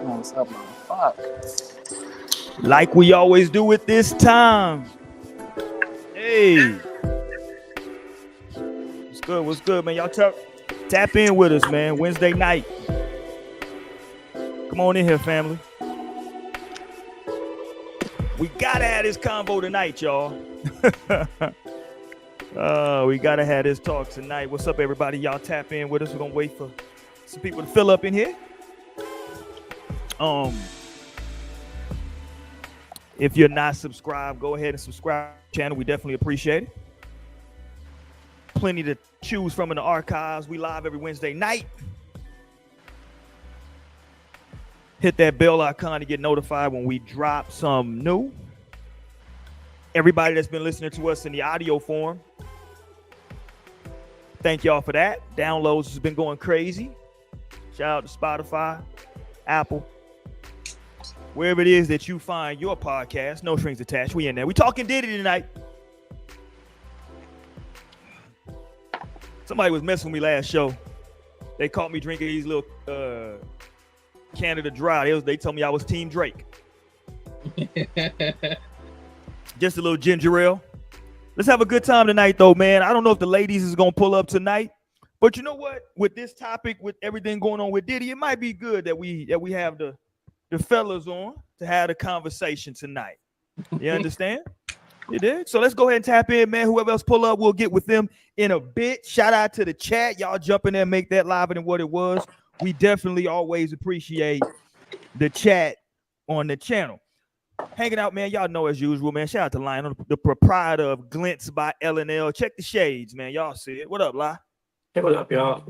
What's up, man? Fuck. Like we always do at this time. Hey, what's good? What's good, man? Y'all tap in with us, man. Wednesday night. Come on in here, family. We gotta have this convo tonight, y'all. We gotta have this talk tonight. What's up, everybody? Y'all tap in with us. We're gonna wait for some people to fill up in here. If you're not subscribed, go ahead and subscribe to the channel. We definitely appreciate it. Plenty to choose from in the archives. We live every Wednesday night. Hit that bell icon to get notified when we drop some new. Everybody that's been listening to us in the audio form, thank y'all for that. Downloads has been going crazy. Shout out to Spotify, Apple, wherever it is that you find your podcast. No strings attached. We in there. We talking Diddy tonight. Somebody was messing with me last show. They caught me drinking these little Canada Dry. They told me I was Team Drake. Just a little ginger ale. Let's have a good time tonight, though, man. I don't know if the ladies is gonna pull up tonight, but you know what? With this topic, with everything going on with Diddy, it might be good that we have the fellas on to have a conversation tonight. You understand? You did? So let's go ahead and tap in, man. Whoever else pull up, we'll get with them in a bit. Shout out to the chat. Y'all jump in there and make that live than what it was. We definitely always appreciate the chat on the channel. Hanging out, man. Y'all know as usual, man. Shout out to Lionel, the proprietor of Glints by L&L. Check the shades, man. Y'all see it. What up, Li? Hey, what up, y'all?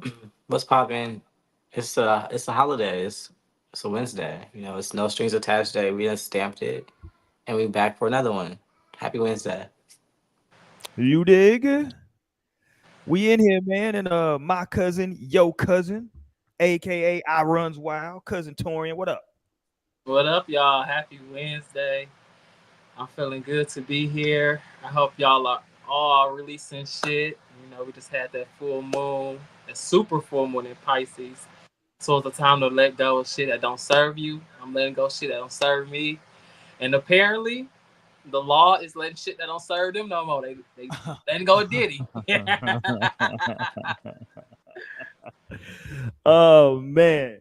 What's poppin'? It's a holiday. It's a Wednesday. You know, it's no strings attached day. We done stamped it, and we back for another one. Happy Wednesday. You dig? We in here, man, and my cousin, yo cousin, aka I Runs Wild, cousin Torian. What up? What up, y'all? Happy Wednesday. I'm feeling good to be here. I hope y'all are all releasing shit. You know, we just had that full moon, a super full moon in Pisces. So it's the time to let go of shit that don't serve you. I'm letting go of shit that don't serve me. And apparently, the law is letting shit that don't serve them no more. They letting go of Diddy. Oh, man.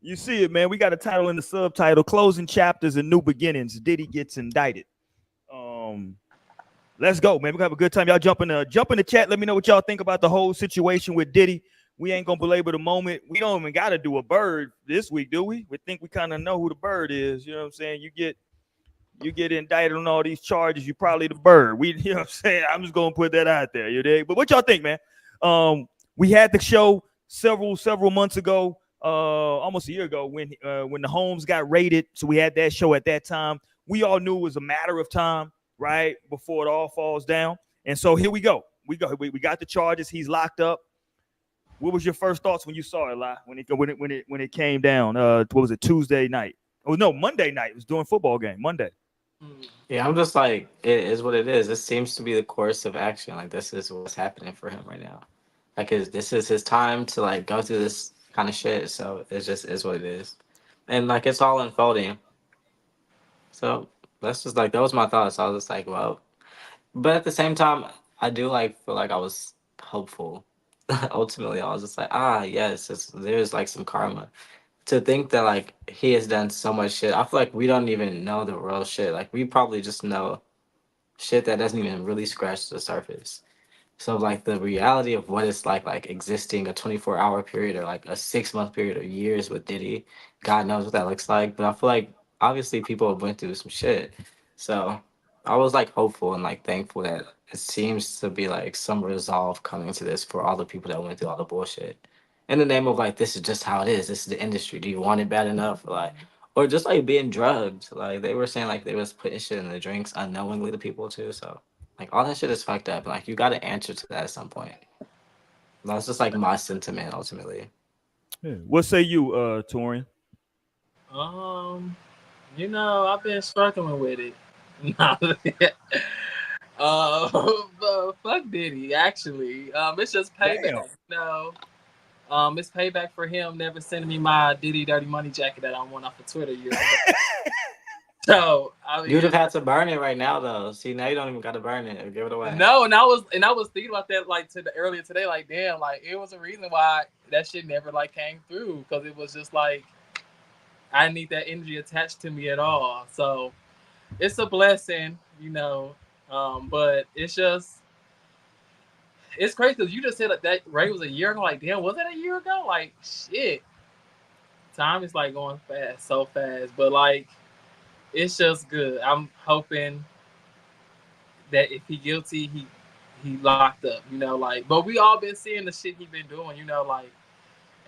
You see it, man. We got a title in the subtitle, Closing Chapters and New Beginnings. Diddy gets indicted. Let's go, man. We're gonna have a good time. Y'all jump in the chat. Let me know what y'all think about the whole situation with Diddy. We ain't gonna belabor the moment. We don't even gotta do a bird this week, do we? We think we kind of know who the bird is. You know what I'm saying? You get indicted on all these charges, you probably the bird. You know what I'm saying? I'm just gonna put that out there. You dig? But what y'all think, man? We had the show several months ago. Almost a year ago when the homes got raided. So we had that show at that time. We all knew it was a matter of time, right, before it all falls down. And so here we go. We got the charges. He's locked up. What was your first thoughts when you saw it, Lai, when it came down? What was it, Tuesday night? Oh no, Monday night. It was during football game. Monday. Yeah, I'm just like, it is what it is. This seems to be the course of action. Like, this is what's happening for him right now. Like, this is his time to like go through this kind of shit. So it just is what it is, and like it's all unfolding. So that's just like that was my thoughts. I was just like, well, but at the same time, I do like feel like I was hopeful. Ultimately, I was just like, yes, there's like some karma. To think that like he has done so much shit, I feel like we don't even know the real shit. Like we probably just know shit that doesn't even really scratch the surface. So like the reality of what it's like existing a 24-hour period or like a 6 month period or years with Diddy, God knows what that looks like. But I feel like obviously people have went through some shit. So I was like hopeful and like thankful that it seems to be like some resolve coming to this for all the people that went through all the bullshit. In the name of like this is just how it is. This is the industry. Do you want it bad enough? Like or just like being drugged. Like they were saying like they was putting shit in the drinks unknowingly to people too. So like all that shit is fucked up. Like you got to answer to that at some point. That's just like my sentiment ultimately. Yeah. What say you, Torian? Um, I've been struggling with it. But fuck Diddy, actually. It's just payback. Damn. It's payback for him never sending me my Diddy Dirty Money jacket that I won off of Twitter years ago. So I mean, You'd have it's had to burn it right now, though. See, now you don't even got to burn it or give it away. no, and I was thinking about that like earlier today. Like, damn, like it was a reason why that shit never like came through because it was just like I didn't need that energy attached to me at all. So it's a blessing, you know. But it's crazy because you just said like that Ray was a year ago. Like, damn, was that a year ago? Like, shit, time is like going fast, so fast. But like, it's just good. I'm hoping that if he guilty, he locked up. You know, like, but we all been seeing the shit he been doing. You know, like,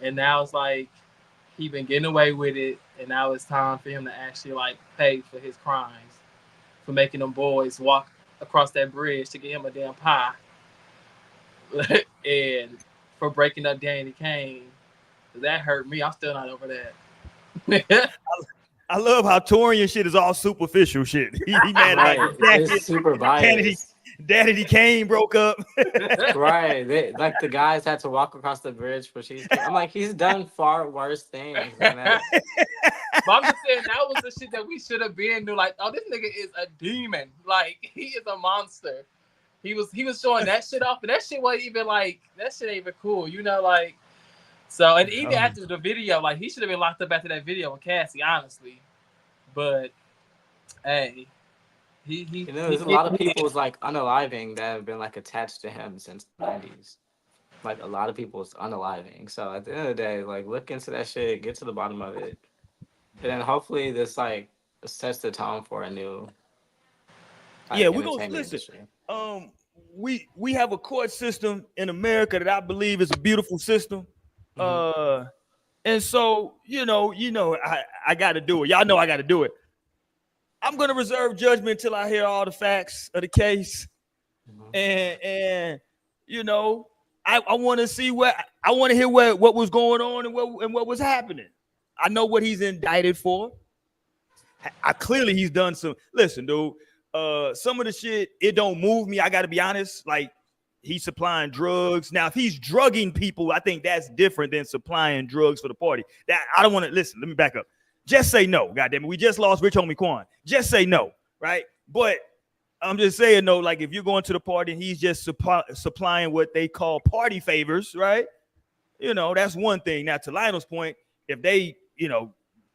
and now it's like he been getting away with it, and now it's time for him to actually like pay for his crimes, for making them boys walk across that bridge to get him a damn pie, and for breaking up Danny Kane. That hurt me. I'm still not over that. I love how Torian shit is all superficial shit. He mad about Right. the It's jacket. super Danny, biased. Danny Kane broke up. Right. Like the guys had to walk across the bridge for cheesecake. I'm like, he's done far worse things than that. But I'm just saying that was the shit that we should have been knew. Like, oh, this nigga is a demon. Like, he is a monster. He was showing that shit off, and that shit wasn't even like that shit ain't even cool. You know, like so. And even after the video, like he should have been locked up after that video with Cassie, honestly. But hey, You know, there's a lot of people's like unaliving that have been like attached to him since the 90s. Like a lot of people's unaliving. So at the end of the day, like look into that shit, get to the bottom of it. And then hopefully this like sets the tone for a new Yeah, like we're gonna entertainment listen. industry. We have a court system in America that I believe is a beautiful system. Mhm. And so I got to do it. Y'all know I got to do it. I'm gonna reserve judgment until I hear all the facts of the case, Mhm. and I want to see I want to hear what was going on and what was happening. I know what he's indicted for. I clearly he's done some. Listen, dude. Some of the shit it don't move me. I got to be honest. Like he's supplying drugs. Now, if he's drugging people, I think that's different than supplying drugs for the party. That I don't want to listen. Let me back up. Just say no. God damn it. We just lost Rich Homie Quan. Just say no, right? But I'm just saying no. Like if you're going to the party and he's just supplying what they call party favors, right? That's one thing. Now to Lionel's point, if they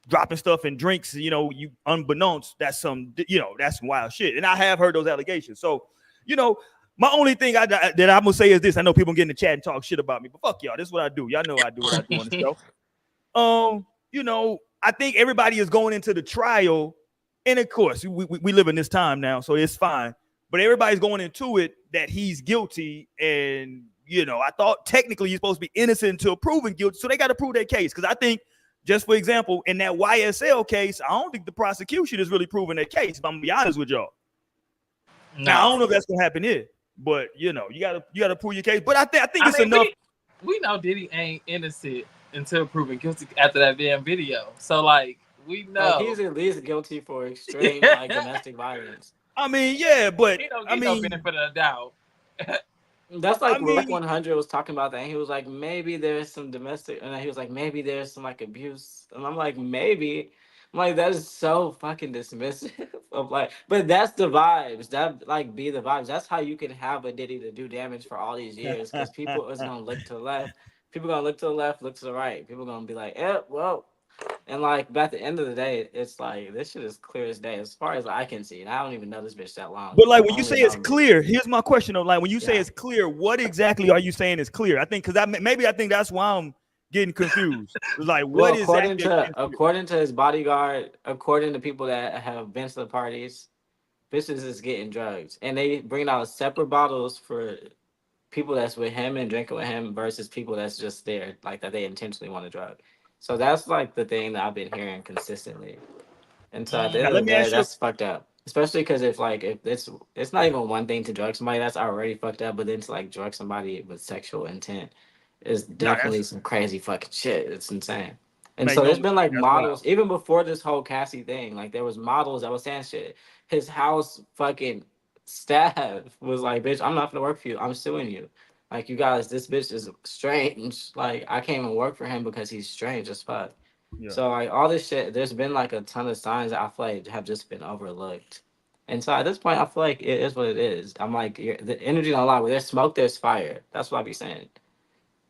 dropping stuff in drinks, you unbeknownst, that's some wild shit. And I have heard those allegations. So, my only thing that I'm gonna say is this. I know people get in the chat and talk shit about me, but fuck y'all. This is what I do. Y'all know I do what I do on the show. I think everybody is going into the trial, and of course, we live in this time now, so it's fine. But everybody's going into it that he's guilty, and I thought technically he's supposed to be innocent until proven guilty, so they got to prove their case. Because I think, just for example, in that YSL case, I don't think the prosecution is really proving their case. If I'm gonna be honest with y'all. No. Now I don't know if that's gonna happen here, but you gotta prove your case. But I think it's enough. We know Diddy ain't innocent until proven guilty after that damn video. So like we know like, he's at least guilty for extreme like domestic violence. I mean, yeah, but he don't get no benefit of the doubt. That's like Rock 100 was talking about that. And he was like, maybe there's some domestic, and he was like, maybe there's some like abuse, and I'm like, maybe. I'm like, that is so fucking dismissive of like, but that's the vibes. That like be the vibes. That's how you can have a Diddy to do damage for all these years because people is gonna look to the left. People gonna look to the left, look to the right. People gonna be like, well. And like, but at the end of the day, it's like this shit is clear as day as far as I can see. And I don't even know this bitch that long. But like when you say it's clear, here's my question though. Like when you say it's clear, what exactly are you saying is clear? I think because I think that's why I'm getting confused. Like what is according to his bodyguard, according to people that have been to the parties, bitches is getting drugs, and they bring out separate bottles for people that's with him and drinking with him versus people that's just there, like that they intentionally want to drug. So that's like the thing that I've been hearing consistently. And so at the end of the day, that's fucked up. Especially because if it's not even one thing to drug somebody, that's already fucked up. But then to like drug somebody with sexual intent is definitely some crazy fucking shit. It's insane. And so there's been like models, even before this whole Cassie thing, like there was models that was saying shit. His house fucking staff was like, bitch, I'm not gonna work for you. I'm suing you. Like, you guys, this bitch is strange. Like, I can't even work for him because he's strange as fuck. Yeah. So like all this shit, there's been like a ton of signs that I feel like have just been overlooked. And so at this point, I feel like it is what it is. I'm like, the energy don't lie. Where there's smoke, there's fire. That's what I be saying.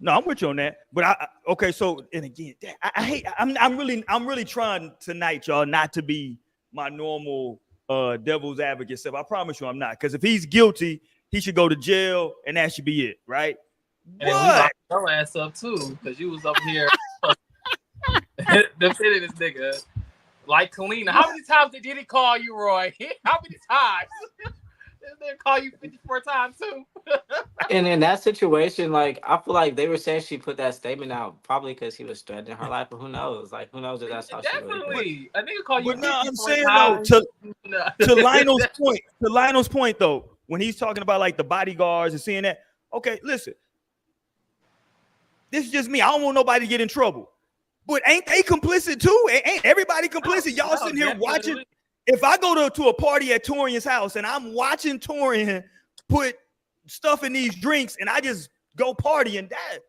No, I'm with you on that. But okay. So and again, I hate. I'm really trying tonight, y'all, not to be my normal devil's advocate self. I promise you, I'm not. Because if he's guilty, he should go to jail, and that should be it, right? And then we But locked your ass up too, because you was up here defending this nigga. Like Kalina. How many times did Diddy call you, Roy? How many times? They call you 54 times too. And in that situation, like I feel like they were saying she put that statement out probably because he was threatening her life, but who knows? Like who knows if that's how she really feels. Definitely. A nigga call you but no, 54 I'm saying times. though, No. to Lionel's point though, when he's talking about like the bodyguards and seeing that, okay, listen, this is just me. I don't want nobody to get in trouble. But ain't they complicit too? Ain't everybody complicit? Y'all sitting here watching. If I go to a party at Torian's house and I'm watching Torian put stuff in these drinks and I just go party and that,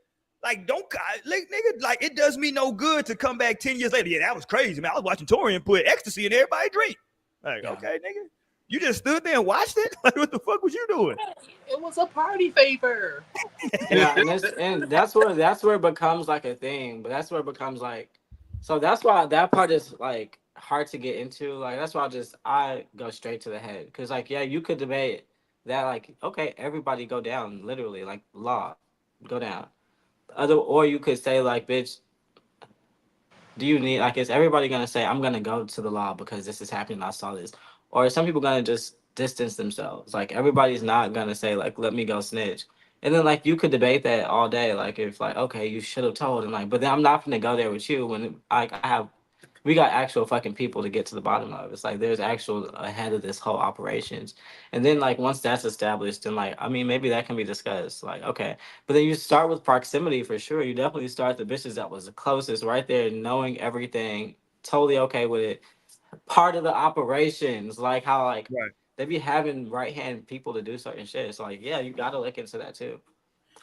like, don't, like, nigga, like, it does me no good to come back 10 years later. Yeah, that was crazy, man. I was watching Torian put ecstasy in everybody drink. Like, yeah. Okay, nigga. You just stood there and watched it? Like, what the fuck was you doing? It was a party favor. Yeah, and that's where it becomes like a thing. But that's where it becomes like, so that's why that part is like hard to get into. Like that's why I go straight to the head because like yeah, you could debate that like okay, everybody go down literally like law, go down. Or you could say like bitch, do you need like is everybody gonna say I'm gonna go to the law because this is happening, I saw this, or is some people gonna just distance themselves? Like everybody's not gonna say like let me go snitch. And then like you could debate that all day, like if like okay you should have told and like, but then I'm not gonna go there with you when like we got actual fucking people to get to the bottom of. It's like there's actual ahead of this whole operations. And then like once that's established, then like I mean maybe that can be discussed. Like, okay. But then you start with proximity for sure. You definitely start the bitches that was the closest right there, knowing everything, totally okay with it. Part of the operations, like how like right. they be having right hand people to do certain shit. It's like, yeah, you gotta look into that too.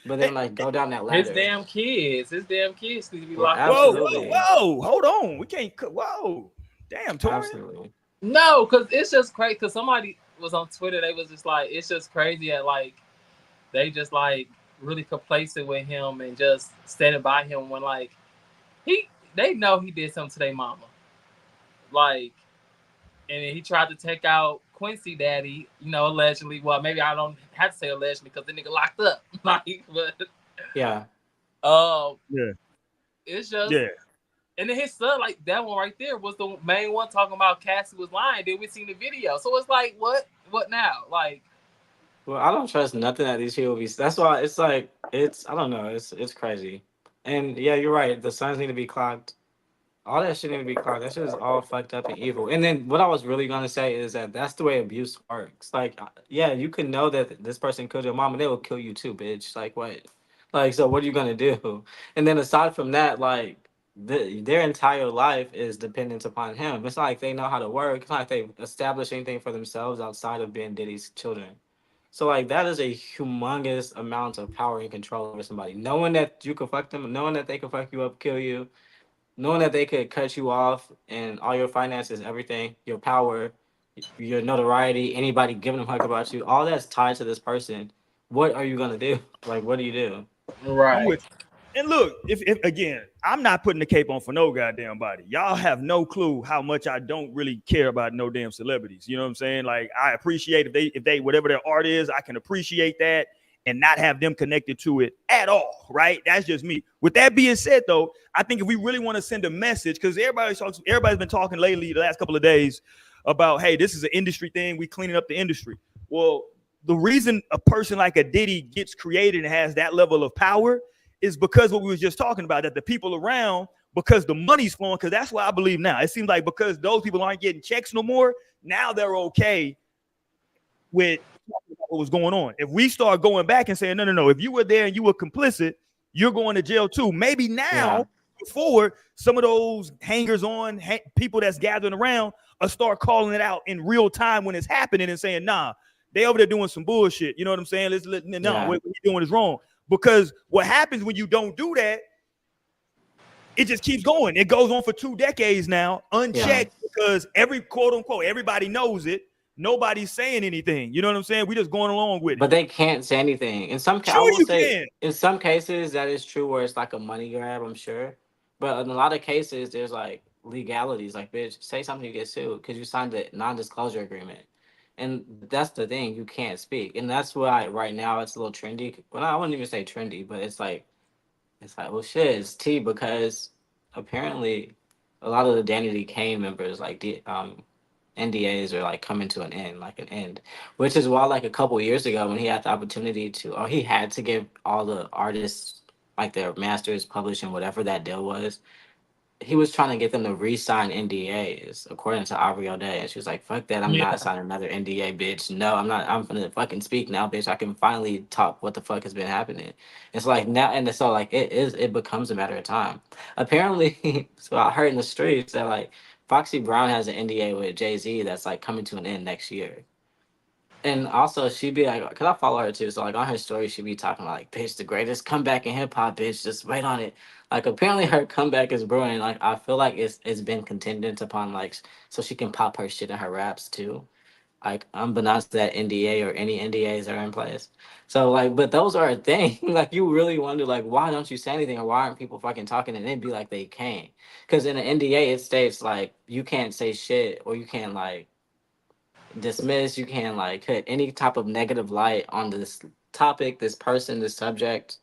But then like go down that ladder. His damn kids need to be Well, locked up. Whoa, hold on. We can't. Whoa, damn, Torian. Absolutely. No, because it's just crazy. Because somebody was on Twitter. They was just like, it's just crazy at like they just like really complacent with him and just standing by him when like they know he did something to their mama. Like, and then he tried to take out Quincy Daddy, you know, allegedly. Well, maybe I don't have to say allegedly because the nigga locked up. Like, but yeah. Yeah. It's just yeah. And then his son, like that one right there, was the main one talking about Cassie was lying. Then we seen the video, so it's like, what now? Like, well, I don't trust nothing that these people be. That's why it's like I don't know. It's crazy. And yeah, you're right. The signs need to be clocked. All that shit need to be clocked. That shit is all fucked up and evil. And then what I was really gonna say is that that's the way abuse works. Like, yeah, you can know that this person killed your mom, and they will kill you too, bitch. Like what? Like, so what are you gonna do? And then aside from that, like. Their entire life is dependent upon him. It's not like they know how to work. It's not like they establish anything for themselves outside of being Diddy's children. So like that is a humongous amount of power and control over somebody. Knowing that you can fuck them, knowing that they can fuck you up, kill you, knowing that they could cut you off and all your finances, everything, your power, your notoriety, anybody giving a fuck about you, all that's tied to this person. What are you gonna do? Like, what do you do? I'm with you. And look, if again, I'm not putting the cape on for no goddamn body. Y'all have no clue how much I don't really care about no damn celebrities. You know what I'm saying? Like, I appreciate if they whatever their art is, I can appreciate that and not have them connected to it at all. Right? That's just me. With that being said, though, I think if we really want to send a message, because everybody's been talking lately the last couple of days about, hey, this is an industry thing. We cleaning up the industry. Well, the reason a person like a Diddy gets created and has that level of power is because what we was just talking about, that the people around, because the money's flowing, because that's what I believe now. It seems like because those people aren't getting checks no more, now they're okay with what was going on. If we start going back and saying, no, if you were there and you were complicit, you're going to jail too. Maybe now, forward, some of those hangers-on people that's gathering around will start calling it out in real time when it's happening and saying, nah, they over there doing some bullshit. You know what I'm saying? What he's doing is wrong. Because what happens when you don't do that, it just keeps going. It goes on for 2 decades now, Yeah. unchecked, because every quote unquote everybody knows it. Nobody's saying anything. You know what I'm saying? We just going along with it. But they can't say anything. I Sure, will you say, can. in some cases that is true where it's like a money grab. I'm sure, but in a lot of cases there's like legalities. Like, bitch, say something, you get sued because you signed a non-disclosure agreement, and that's the thing. You can't speak, and that's why right now it's a little trendy. Well, I wouldn't even say trendy, but it's like, well, shit, it's tea because apparently a lot of the Danny Kane members, like NDAs, are like coming to an end, which is why like a couple years ago when he had the opportunity to, or he had to give all the artists like their masters publishing whatever that deal was, he was trying to get them to re-sign NDAs according to Avril Day, and she was like, "Fuck that! I'm not Yeah. signing another NDA, bitch. No, I'm not. I'm gonna fucking speak now, bitch. I can finally talk what the fuck has been happening." It's like now, and so like it becomes a matter of time. Apparently, so I heard in the streets that like Foxy Brown has an NDA with Jay-Z that's like coming to an end next year. And also, she'd be like, cause I follow her too. So like on her story, she'd be talking like, "Bitch, the greatest comeback in hip hop, bitch. Just wait on it." Like apparently her comeback is brewing. Like I feel like it's been contingent upon like so she can pop her shit in her raps too. Like unbeknownst to that NDA or any NDAs are in place. So like, but those are a thing. Like you really wonder like why don't you say anything or why aren't people fucking talking? And it'd be like they can't. Cause in an NDA it states like you can't say shit or you can't like dismiss, you can like put any type of negative light on this topic, this person, this subject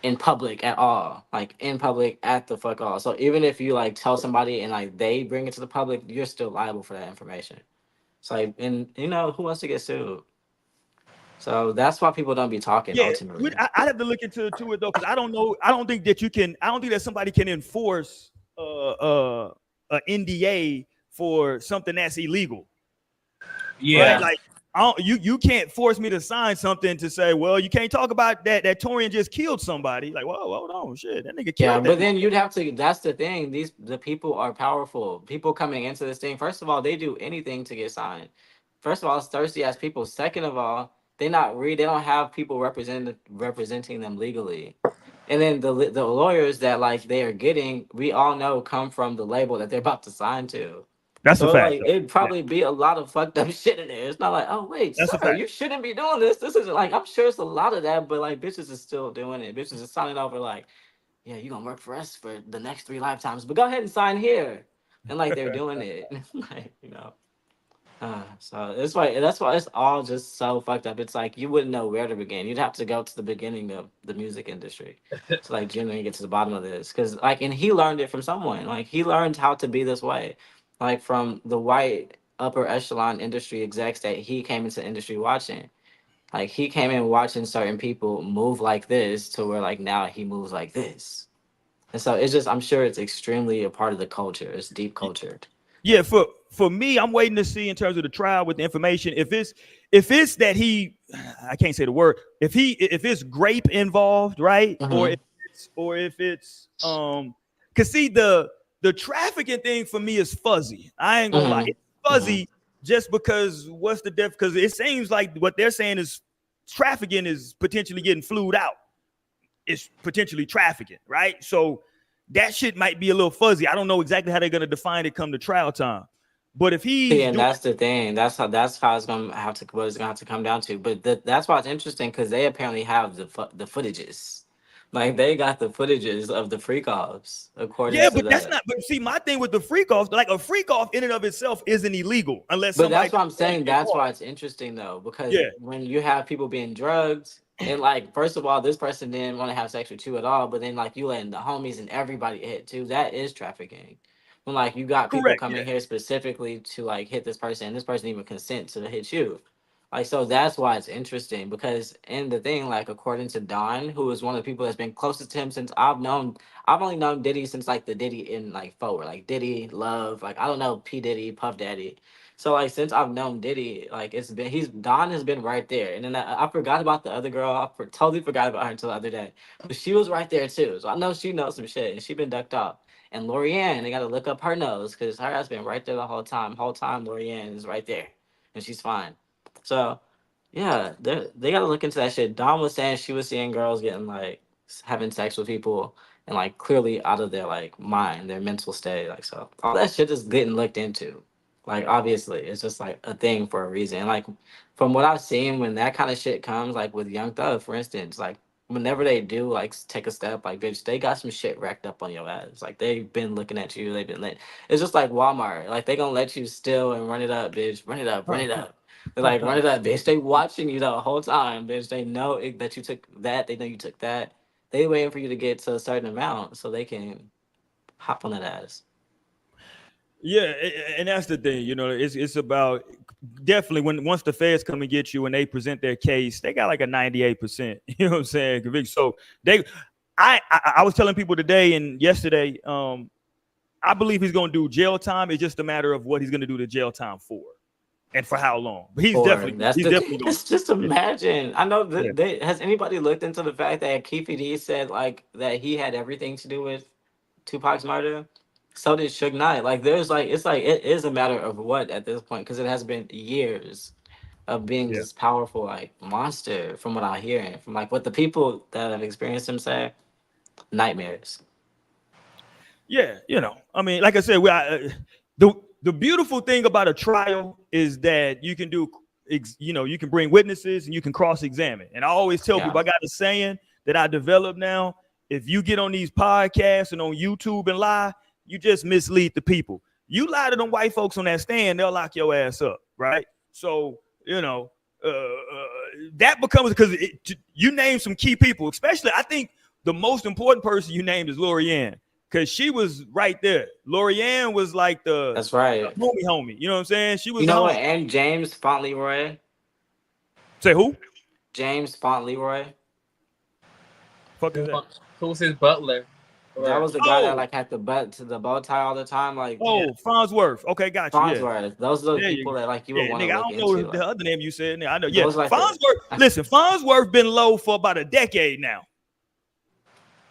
in public at all. Like in public at the fuck all. So even if you like tell somebody and like they bring it to the public, you're still liable for that information. So like and who wants to get sued? So that's why people don't be talking Yeah, ultimately. I'd have to look into it though, because I don't know. I don't think that you can. I don't think that somebody can enforce a NDA for something that's illegal, right? Yeah. Yeah. Like, you can't force me to sign something to say, well, you can't talk about that Torian just killed somebody. Like, whoa, hold on, shit, that nigga Yeah, killed that but then motherfucker. you'd have to. That's the thing. The people are powerful. People coming into this thing. First of all, they do anything to get signed. First of all, it's thirsty ass people. Second of all, They don't have people representing them legally. And then the lawyers that like they are getting, we all know come from the label that they're about to sign to. That's a So fact. like Though. it'd Yeah, probably be a lot of fucked up shit in there. It's not like, oh wait, that's a sir, fact. you shouldn't be doing this. This isn't like I'm sure it's a lot of that, but like bitches is still doing it. Bitches is signing over like yeah, you gonna work for us for the next 3 lifetimes, but go ahead and sign here. And like they're doing it, like. So that's why it's all just so fucked up. It's like you wouldn't know where to begin. You'd have to go to the beginning of the music industry to like genuinely get to the bottom of this. Cause like, and he learned it from someone. Like he learned how to be this way, like from the white upper echelon industry execs that he came into the industry watching. Like he came in watching certain people move like this to where like now he moves like this. And so it's just I'm sure it's extremely a part of the culture. It's deep cultured. Yeah, for me, I'm waiting to see in terms of the trial with the information. If it's that he, I can't say the word. If it's grape involved, right? Or Mm-hmm. if it's cause see the trafficking thing for me is fuzzy. I ain't gonna lie, it's Mm-hmm. Mm-hmm. fuzzy just because what's the def? Because it seems like what they're saying is trafficking is potentially getting flued out. It's potentially trafficking, right? So that shit might be a little fuzzy. I don't know exactly how they're gonna define it come to trial time. But if See, he's and doing that's the thing. That's how it's gonna have to what it's gonna have to come down to. But that's why it's interesting because they apparently have the footages, like they got the footages of the freak offs according yeah, to but that's the. not. But see, my thing with the freak off, like a freak off in and of itself isn't illegal unless But somebody that's what I'm tries to saying. get That's caught. why it's interesting though, because Yeah, when you have people being drugged, and like first of all, this person didn't want to have sex with you at all, but then like you letting the homies and everybody hit too, that is trafficking. When like you got people correct. Yeah, coming here specifically to like hit this person, and this person even consent to hit you. Like so that's why it's interesting because in the thing, like according to Don, who is one of the people that's been closest to him since I've only known Diddy since like the Diddy in like forward, like Diddy, Love, like I don't know P Diddy, Puff Daddy. So like since I've known Diddy, like he's Don has been right there, and then I forgot about the other girl. Totally forgot about her until the other day, but she was right there too. So I know she knows some shit, and she been ducked off. And Lorianne, they got to look up her nose because her has been right there the whole time. Whole time Lorianne is right there, and she's fine. So Yeah, they gotta look into that shit. Dom was saying she was seeing girls getting like having sex with people and like clearly out of their like mind, their mental state. Like so, all that shit is getting looked into. Like obviously, it's just like a thing for a reason. And like from what I've seen, when that kind of shit comes, like with Young Thug, for instance, like whenever they do like take a step, like bitch, they got some shit racked up on your ass. Like they've been looking at you. They've been lit. It's just like Walmart. Like they gonna let you steal and run it up, bitch. Run it up, run it up. They're like, run it up, bitch. They watching you the whole time, bitch. They know that you took that. They know you took that. They waiting for you to get to a certain amount so they can hop on that ass. Yeah, and that's the thing. You know, it's about definitely when once the feds come and get you and they present their case, they got like a 98%. You know what I'm saying? Conviction. So they, I was telling people today and yesterday, I believe he's going to do jail time. It's just a matter of what he's going to do the jail time for and for how long. But Or that's he's the definitely thing. going. Just imagine. I know that Yeah. has anybody looked into the fact that Keefe D said like that he had everything to do with Tupac's murder? So did Suge Knight. Like there's like it's like it is a matter of what at this point because it has been years of being Yeah. this powerful like monster from what I'm hearing from like what the people that have experienced him say nightmares. Yeah, you know, I mean, like I said, the beautiful thing about a trial is that you can do, you know, you can bring witnesses and you can cross examine. And I always tell Yeah, people, I got a saying that I developed now: if you get on these podcasts and on YouTube and lie, you just mislead the people. You lie to them white folks on that stand, they'll lock your ass up, right? So you know, that becomes because you name some key people, especially I think the most important person you named is Lorianne because she was right there. Lorianne was like that's the right. homie. You know what I'm saying? She was You the know homie. what? And James Fauntleroy, Say who? James Fauntleroy, Fuck is that? Who's his butler? that Or was the guy that Oh, like had the butt to the bow tie all the time. Like yeah, Farnsworth. Okay, got you. Yeah, Farnsworth. Those are the there you people go. that like you would Yeah, want to nigga, I look don't know into. the Like other name you said. Nigga, I know. Yeah, those like the Farnsworth. Listen, Farnsworth been low for about a decade now.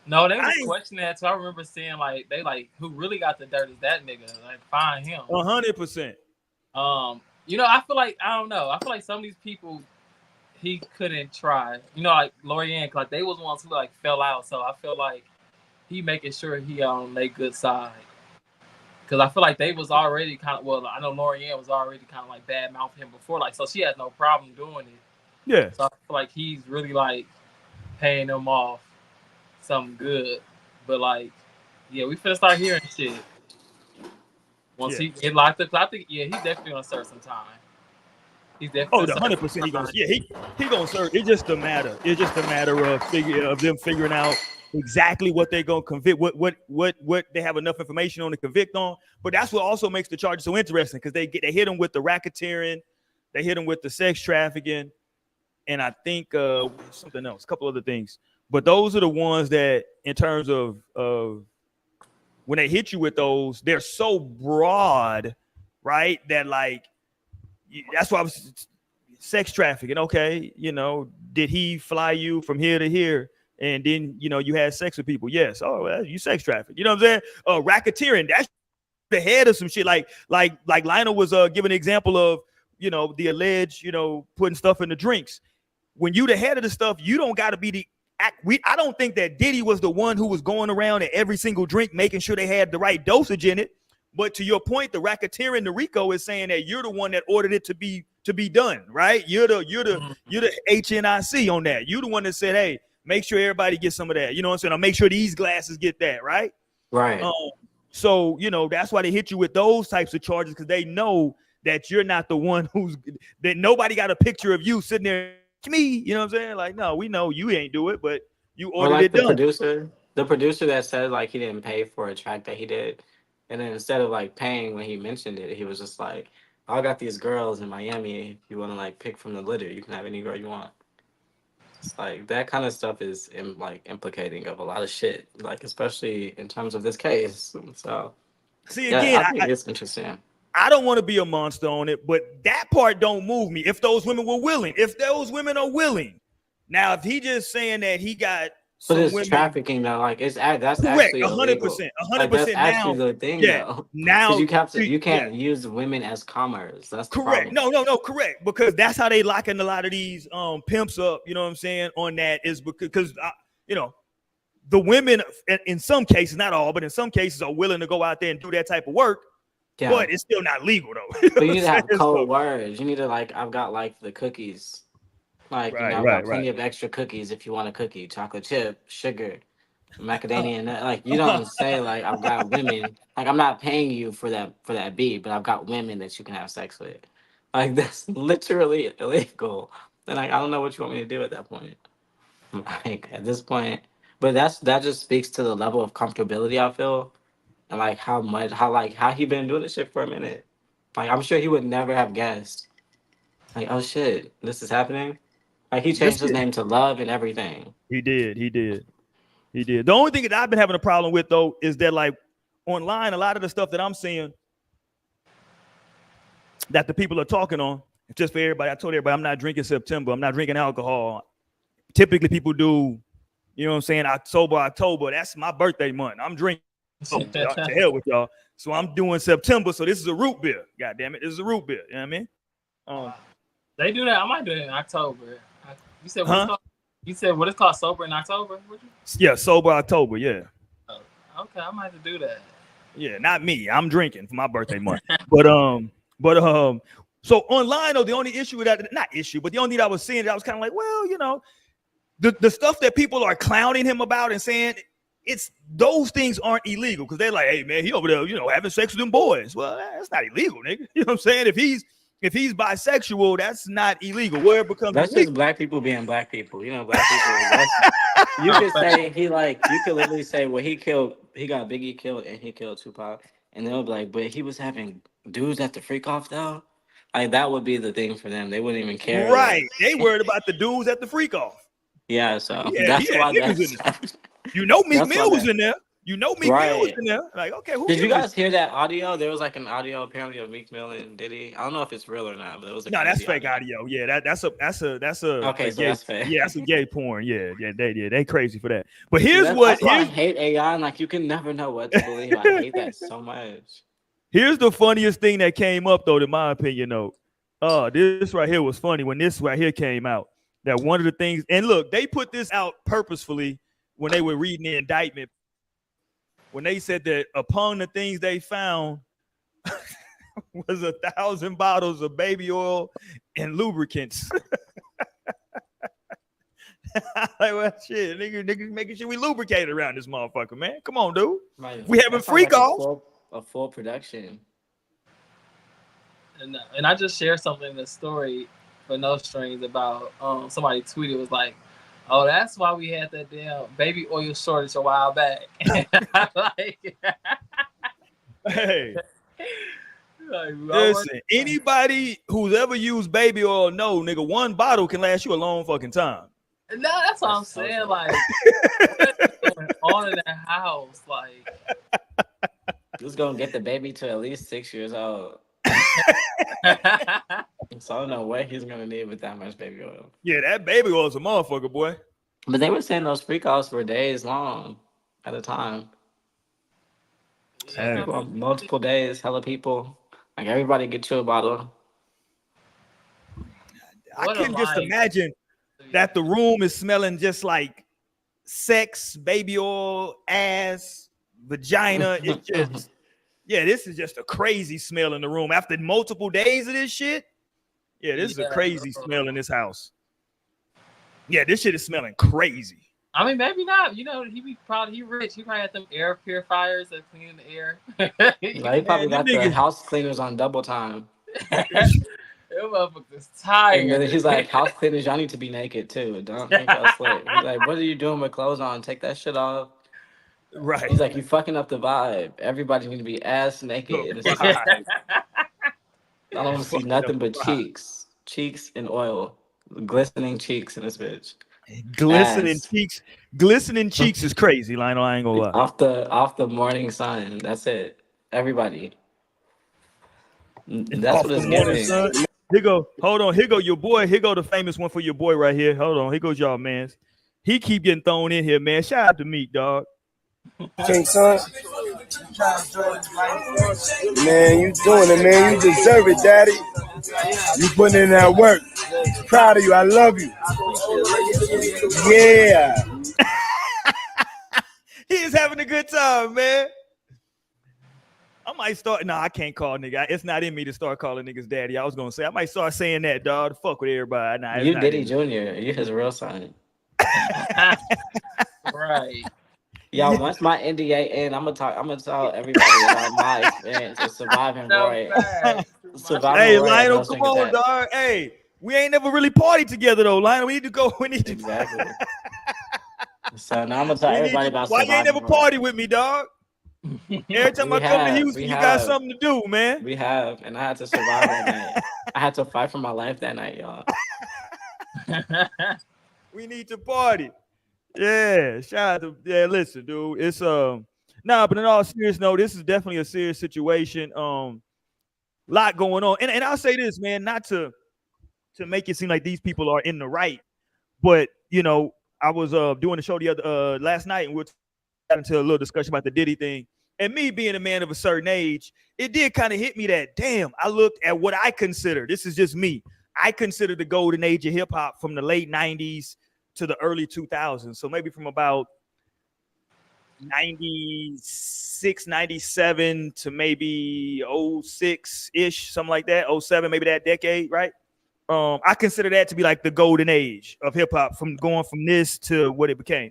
no, they I was ain't questioning that too. I remember seeing like they like who really got the dirt is that nigga. Like find him. 100%. You know, I feel like I don't know. I feel like some of these people he couldn't try. You know, like Lorianne, like they was ones who like fell out. So I feel like he making sure he on their good side. Because I feel like they was already kind of well. I know Lorianne was already kind of like bad mouthing him before, like so she had no problem doing it. Yeah, So I feel like he's really like paying them off something good. But like, yeah, we finna start hearing shit once yeah. he get locked up. I think yeah, he's definitely gonna serve some time. He's definitely Oh, gonna the serve 100% he some goes. time. Yeah, he gonna serve. It's just a matter. It's just a matter of them figuring out exactly what they're gonna convict, what they have enough information on to convict on. But that's what also makes the charges so interesting because they hit him with the racketeering, they hit him with the sex trafficking, and I think something else, a couple other things. But those are the ones that, in terms of when they hit you with those, they're so broad, right? That like that's why I was sex trafficking. Okay, you know, did he fly you from here to here? And then you know you had sex with people. Yes. Oh, well, you sex traffic. You know what I'm saying? Racketeering. That's the head of some shit. Like Lionel was giving an example of the alleged putting stuff in the drinks. When you the head of the stuff, you don't got to be the I don't think that Diddy was the one who was going around at every single drink making sure they had the right dosage in it. But to your point, the racketeering, the RICO is saying that you're the one that ordered it to be done, right? You're the HNIC on that. You're the one that said, hey, make sure everybody gets some of that. You know what I'm saying? I'll make sure these glasses get that, right? right. Um, so that's why they hit you with those types of charges because they know that you're not the one that nobody got a picture of you sitting there. Me, you know what I'm saying? Like, no, we know you ain't do it, but you Or ordered like it done. the producer that said like he didn't pay for a track that he did, and then instead of like paying when he mentioned it, he was just like, "I got these girls in Miami. If you want to like pick from the litter, you can have any girl you want." It's like that kind of stuff is like implicating of a lot of shit, like especially in terms of this case. So See, yeah, again, I think it's interesting. I don't want to be a monster on it, but that part don't move me. If those women were willing, if those women are willing. Now, if he just saying that he got But some it's women. trafficking though. Like that's Correct, actually illegal. 100%, Like that's 100%. actually Now, the thing yeah, though, because now, you yeah, can't use women as commerce. That's the correct. problem. No, correct. Because that's how they locking a lot of these pimps up. You know what I'm saying? On that is because you know, the women in some cases, not all, but in some cases, are willing to go out there and do that type of work. Yeah, But it's still not legal though. You know but what you I'm need to have saying? code So, words. You need to like, I've got like the cookies. Like, right, I've got right, right. plenty of extra cookies if you want a cookie, chocolate chip, sugar, macadamia, and that. Like, you don't say like I've got women. Like, I'm not paying you for that beat, but I've got women that you can have sex with. Like, that's literally illegal. Then like, I don't know what you want me to do at that point. Like at this point, but that just speaks to the level of comfortability I feel, and like how he been doing this shit for a minute. Like I'm sure he would never have guessed. Like, oh shit, this is happening. Like he This changed his name to Love and everything. he did, he did, he did. The only thing that I've been having a problem with though is that like online, a lot of the stuff that I'm seeing that the people are talking on. Just for everybody, I told everybody I'm not drinking September. I'm not drinking alcohol. Typically, people do, you know what I'm saying, October. That's my birthday month. I'm drinking. Oh, to hell with y'all. So I'm doing September. So this is a root beer. God damn it, this is a root beer. You know what I mean? They do that. I might do it in October. You said what Huh? it's called? You said what it's called sober in October? Yeah, sober October. Yeah. Oh, okay, I might have to do that. Yeah, not me. I'm drinking for my birthday month. but so online though, the only issue with that, not issue, but the only thing I was seeing, I was kind of like, well, you know, the stuff that people are clowning him about and saying it's those things aren't illegal because they're like, hey man, he over there, you know, having sex with them boys. Well, that's not illegal, nigga. You know what I'm saying? If he's bisexual, that's not illegal. Where it becomes That's illegal. just black people being black people. You know, black people. You could say you could literally say, well, he got Biggie killed and he killed Tupac, and they'll be like, but he was having dudes at the freak off though. Like that would be the thing for them. They wouldn't even care. Right. Like, They worried about the dudes at the freak off. yeah, so Yeah, he that's had why niggas in that's it. You know Meek that's why Mill was that in there. You know Meek Mill was right. in there. Like, okay, who Did you gives a guys hear that audio? There was like an audio apparently of Meek Mill and Diddy. I don't know if it's real or not, but it was a No, that's crazy fake audio. Yeah, that's Okay, a so gay. that's fair. Yeah, that's a gay porn. Yeah, they crazy for that. But See, here's that's why I here's hate AI. And like you can never know what to believe. I hate that so much. here's the funniest thing that came up though, in my opinion. Though, this right here was funny when this right here came out. That one of the things, and look, they put this out purposefully when they were reading the indictment. When they said that upon the things they found was 1,000 bottles of baby oil and lubricants. Like, well, shit, nigga, making sure we lubricate around this motherfucker, man. Come on, dude. Right. We having That sounds freak like off. a full production. And I just shared something in the story for No Strings about somebody tweeted was like, oh, that's why we had that damn baby oil shortage a while back. Like, Hey, like, listen, anybody who's ever used baby oil know, nigga, one bottle can last you a long fucking time. no, that's what I'm saying. so Like, what's going on in that house? Like, Who's gonna get the baby to at least 6 years old? So I don't know what he's gonna need with that much baby oil. Yeah, that baby oil's a motherfucker, boy. But they were saying those freak offs were days long at a time. So Hey. people, multiple days, hella people. Like everybody get you a bottle. I What a can just life. imagine that the room is smelling just like sex, baby oil, ass, vagina. It's just, yeah, this is just a crazy smell in the room. After multiple days of this shit, yeah, this is a crazy smell in this house. Yeah, this shit is smelling crazy. I mean, maybe not. You know, he rich. He probably had them air purifiers that clean the air. Like, he probably got the house cleaners on double time. That motherfucker's tired. And then he's like, house cleaners, y'all need to be naked too. Don't make us sweat. He's like, what are you doing with clothes on? Take that shit off. Right. He's like, you fucking up the vibe. Everybody need to be ass naked. And it's just like, I don't want to see nothing but cheeks. Cheeks and oil. Glistening cheeks in this bitch. Glistening Ass. cheeks is crazy, Lionel. I ain't gonna lie. Off the morning sun. That's it. Everybody. That's Off what it's the morning giving. sun. Here go, hold on. Here go your boy. Here go the famous one for your boy right here. Hold on. Here goes y'all, man. He keep getting thrown in here, man. Shout out to Meek, dog. King Son, man, you doing it, man. You deserve it, Daddy. You putting in that work. Proud of you. I love you. Yeah. He is having a good time, man. I might start. No, I can't call nigga. It's not in me to start calling niggas daddy. I was gonna say I might start saying that, dog. Fuck with everybody. Nah, you Diddy Jr. You his real son. Right. Y'all, once my NDA in, I'm gonna tell everybody about my experience of surviving Roy. Surviving Hey, Roy. Lionel, come on, dog. Hey, we ain't never really partied together though, Lionel. We need to go. We need to exactly. So now I'm gonna tell everybody about why surviving you ain't never Roy. party with me, dog? Every time I come to Houston, you got something to do, man. We have, and I had to survive that night. I had to fight for my life that night, y'all. We need to party. Yeah, shout out to listen, dude. It's but in all serious note, this is definitely a serious situation. Lot going on. And I'll say this, man, not to make it seem like these people are in the right, but you know, I was doing the show the other last night, and we got into a little discussion about the Diddy thing. And me being a man of a certain age, it did kind of hit me that, damn, I looked at what I consider, this is just me, I consider the golden age of hip hop from the late 90s to the early 2000s. So maybe from about 96, 97 to maybe 06-ish, something like that, 07, maybe that decade, right? I consider that to be like the golden age of hip hop, from going from this to what it became.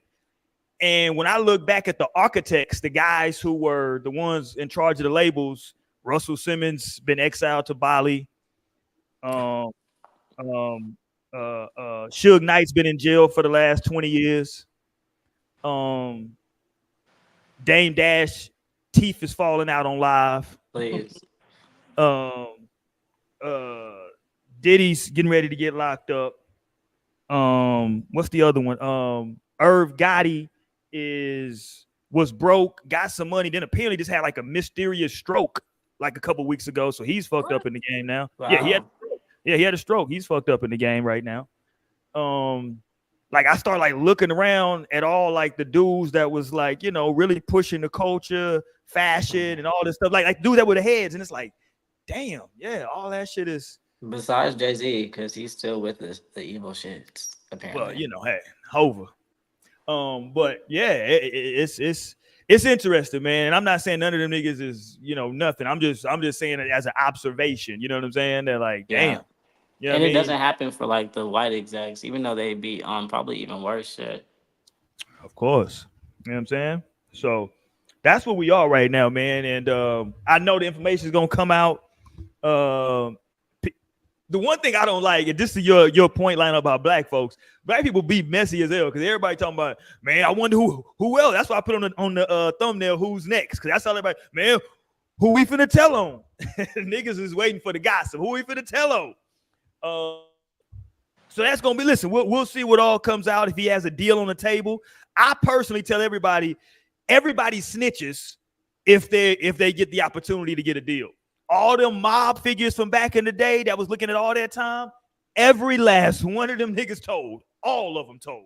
And when I look back at the architects, the guys who were the ones in charge of the labels, Russell Simmons been exiled to Bali. Suge Knight's been in jail for the last 20 years. Dame Dash teeth is falling out on live. Please. Diddy's getting ready to get locked up. What's the other one? Irv Gotti was broke, got some money, then apparently just had like a mysterious stroke like a couple weeks ago. So he's fucked up in the game now. Wow. Yeah, he had a stroke. He's fucked up in the game right now. Like I start like looking around at all like the dudes that was like, you know, really pushing the culture, fashion, and all this stuff. Like dudes that were the heads, and it's like, damn, yeah, all that shit is. Besides Jay-Z, because he's still with the evil shit, apparently. Well, you know, hey, Hova. But yeah, it's interesting, man. And I'm not saying none of them niggas is, you know, nothing. I'm just saying it as an observation. You know what I'm saying? They're like, damn. Yeah, and it doesn't happen for like the white execs, even though they be on probably even worse shit. Of course. You know what I'm saying? So that's where we are right now, man. And I know the information is gonna come out. The one thing I don't like, and this is your point line about black folks, black people be messy as hell because everybody talking about, man, I wonder who else. That's why I put on the thumbnail, who's next, because that's all everybody, man, who we finna tell on? Niggas is waiting for the gossip. Who we finna tell on? So that's gonna be, listen, we'll see what all comes out if he has a deal on the table. I personally tell everybody snitches if they get the opportunity to get a deal. All them mob figures from back in the day that was looking at all that time, every last one of them niggas told. All of them told.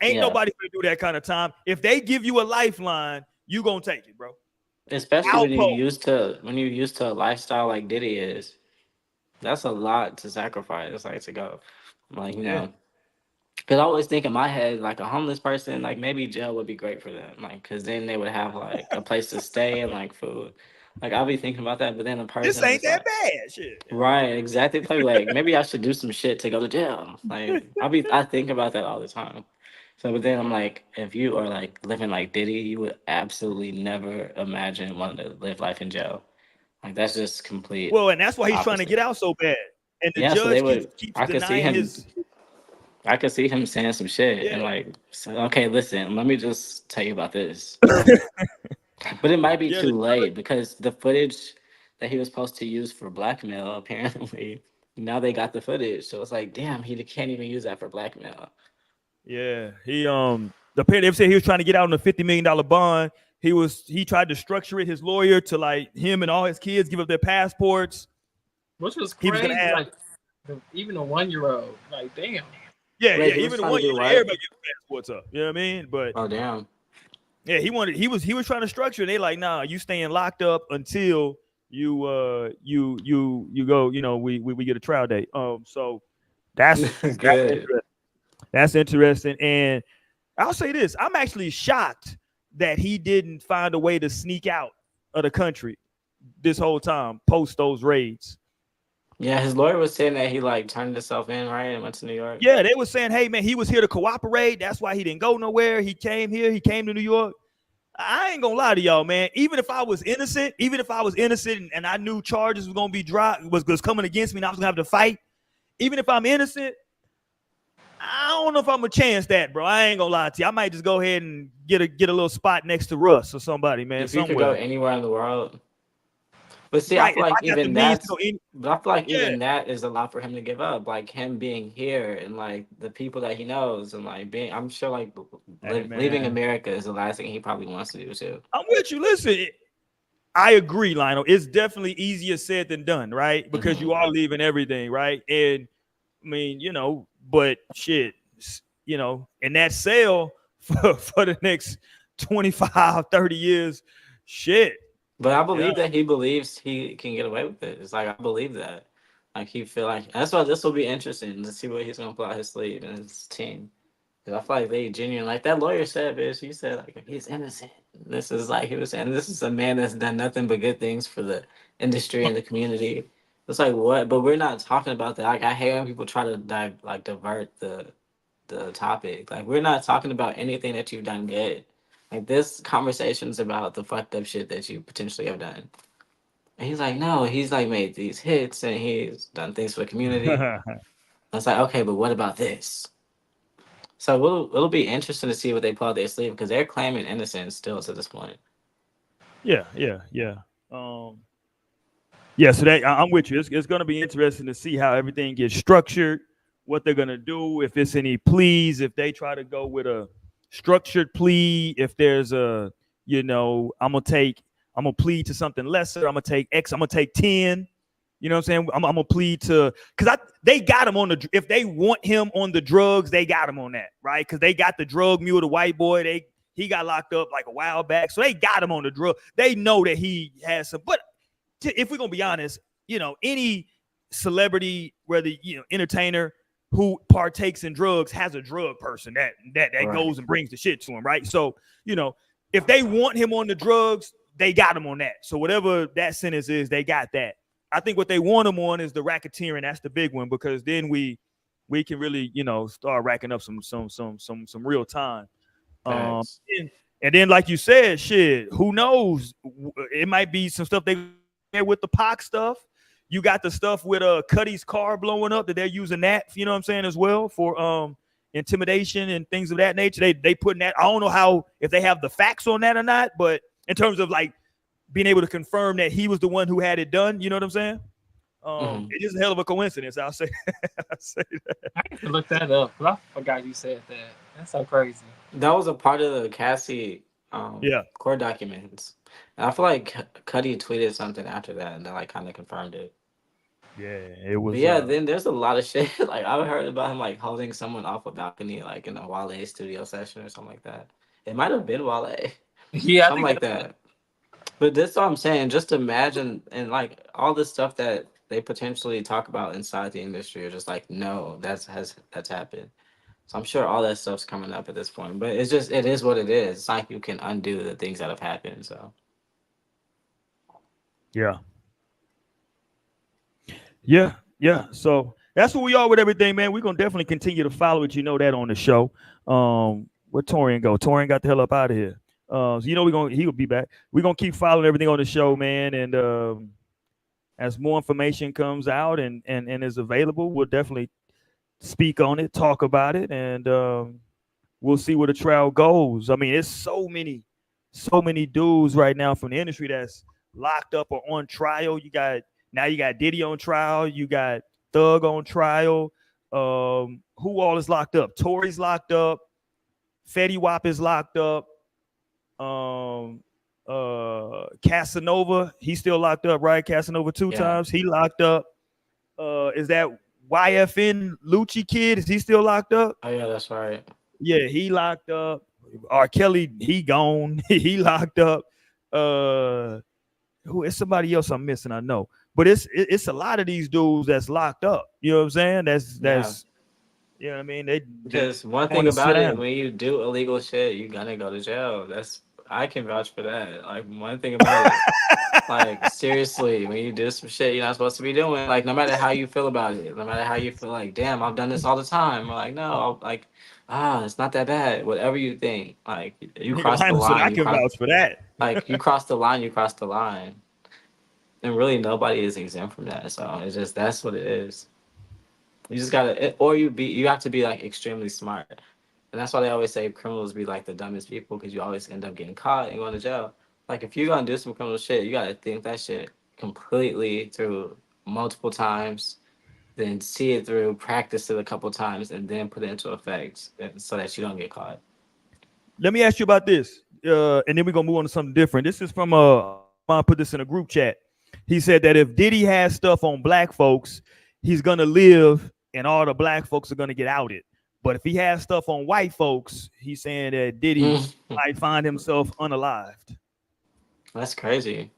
Ain't nobody gonna do that kind of time. If they give you a lifeline, you gonna take it, bro. Especially when you're used to a lifestyle like Diddy is. That's a lot to sacrifice, like, to go. Like, you know. Because I always think in my head, like, a homeless person, like, maybe jail would be great for them. Like, because then they would have, like, a place to stay and, like, food. Like, I'll be thinking about that, but then a person... This ain't that bad, shit. Right, exactly. Like, maybe I should do some shit to go to jail. Like, I think about that all the time. So, but then I'm like, if you are, like, living like Diddy, you would absolutely never imagine wanting to live life in jail. Like, that's just complete. Well, and that's why he's trying to get out so bad. And the judge keeps denying his... I could see him saying some shit and like, okay, listen, let me just tell you about this. But it might be too late because the footage that he was supposed to use for blackmail, apparently, now they got the footage. So it's like, damn, he can't even use that for blackmail. Yeah, they said he was trying to get out on a $50 million bond. He tried to structure it, his lawyer, to like him and all his kids give up their passports. Which was crazy. He was gonna have, like, even a 1-year-old, like, damn. Yeah, Wait, yeah. he was Even the trying to one do year, what? everybody get passports up. You know what I mean? But Oh damn. yeah, he was trying to structure. They like, nah, you staying locked up until you go. You know, we get a trial date. So that's Good. interesting. That's interesting. And I'll say this: I'm actually shocked that he didn't find a way to sneak out of the country this whole time post those raids. Yeah, his lawyer was saying that he like turned himself in, right, and went to New York. Yeah, they were saying, hey man, he was here to cooperate. That's why he didn't go nowhere. He came here. He came to New York. I ain't gonna lie to y'all, man. Even if I was innocent, and I knew charges was gonna be dropped, was coming against me, and I was gonna have to fight. Even if I'm innocent, I don't know if I'm gonna chance that, bro. I ain't gonna lie to you. I might just go ahead and get a little spot next to Russ or somebody, man, If you could go somewhere. anywhere in the world, but see, I Right. feel If like I got the even means to that's, go in, but I feel like yeah. even that is a lot for him to give up. Like him being here and like the people that he knows and like being, I'm sure like Hey leaving man, America is the last thing he probably wants to do too. I'm with you. Listen, I agree, Lionel. It's definitely easier said than done, right? Because Hmm. you are leaving everything, right? And I mean, but shit, in that cell for the next 25, 30 years, shit. But I Yeah. believe that he believes he can get away with it. It's like I believe that. Like he feel like that's why this will be interesting to see what he's gonna pull out his sleeve and his team. Because I feel like they genuine, like that lawyer said, bitch. He said like he's innocent. This is like he was saying. This is a man that's done nothing but good things for the industry and the community. It's like what? But we're not talking about that. Like I hate when people try to divert the topic. Like we're not talking about anything that you've done good. Like this conversation's about the fucked up shit that you potentially have done. And he's like, no, he's like made these hits and he's done things for the community. I was like, okay, but what about this? So it'll be interesting to see what they pull out their sleeve because they're claiming innocence still to this point. Yeah, yeah, yeah. Um, yeah, so I'm with you. It's going to be interesting to see how everything gets structured, what they're going to do, if it's any pleas, if they try to go with a structured plea, if there's I'm gonna plead to something lesser. I'm gonna take X. I'm gonna take 10. You know what I'm saying? I'm gonna plead to because they got him on the if they want him on the drugs, they got him on that, right? Because they got the drug mule, the white boy. He got locked up like a while back, so they got him on the drug. They know that he has some, but if we're gonna be honest, any celebrity, whether entertainer who partakes in drugs has a drug person that Right. goes and brings the shit to him, right? So if they want him on the drugs, they got him on that. So whatever that sentence is, they got that. I think what they want him on is the racketeering. That's the big one because then we can really start racking up some real time. Um, Facts. and then like you said, shit, who knows? It might be some stuff they with the Pac stuff. You got the stuff with Cuddy's car blowing up that they're using that, you know what I'm saying, as well for intimidation and things of that nature. They putting that. I don't know how if they have the facts on that or not, but in terms of like being able to confirm that he was the one who had it done, you know what I'm saying? Hmm. It is a hell of a coincidence. I'll say, I'll say that. I have to look that up. I forgot you said that. That's so crazy. That was a part of the Cassie Yeah, court documents. And I feel like Cuddy tweeted something after that and that like kind of confirmed it. yeah, it But was. yeah, then there's a lot of shit. Like I heard about him like holding someone off a balcony, like in a Wale studio session or something like that. It might have been Wale, Yeah, I something think like that's that. But that's what I'm saying. Just imagine and like all the stuff that they potentially talk about inside the industry are just like, no, that's happened. So I'm sure all that stuff's coming up at this point. But it's just it is what it is. It's like you can undo the things that have happened. So yeah, yeah, yeah. So that's where we are with everything, man. We're gonna definitely continue to follow it. You know that on the show. Where Torian go? Torian got the hell up out of here. So he'll be back. We're gonna keep following everything on the show, man. And as more information comes out and is available, we'll definitely speak on it, talk about it, and we'll see where the trial goes. I mean, it's so many dudes right now from the industry that's locked up or on trial. You got Diddy on trial, you got Thug on trial. Who all is locked up? Tory's locked up, Fetty Wap is locked up. Um Casanova, he's still locked up, right? Casanova two yeah. times, he locked up. Is that YFN Lucci kid, is he still locked up? Oh yeah, that's right. Yeah, he locked up. R. Kelly, he gone. He locked up. Uh, who is somebody else I'm missing? I know, but it's a lot of these dudes that's locked up. You know what I'm saying? Yeah. That's you know what I mean. They Because one want thing to sit about it, down. when you do illegal shit, you gonna go to jail. That's I can vouch for that. Like one thing about it. Like seriously, when you do some shit you're not supposed to be doing, like no matter how you feel about it, no matter how you feel, like damn, I've done this all the time. Or like no, like it's not that bad. Whatever you think, like you Nigga cross the Lionel said line, I you can cross, vouch for that. like you cross the line, you cross the line, and really nobody is exempt from that. So it's just that's what it is. You just gotta, or you have to be like extremely smart, and that's why they always say criminals be like the dumbest people because you always end up getting caught and going to jail. Like if you're gonna do some criminal shit, you gotta think that shit completely through multiple times, then see it through, practice it a couple times, and then put it into effect so that you don't get caught. Let me ask you about this, and then we're gonna move on to something different. This is from I put this in a group chat. He said that if Diddy has stuff on black folks, he's gonna live, and all the black folks are gonna get outed. But if he has stuff on white folks, he's saying that Diddy might find himself unalived. That's crazy.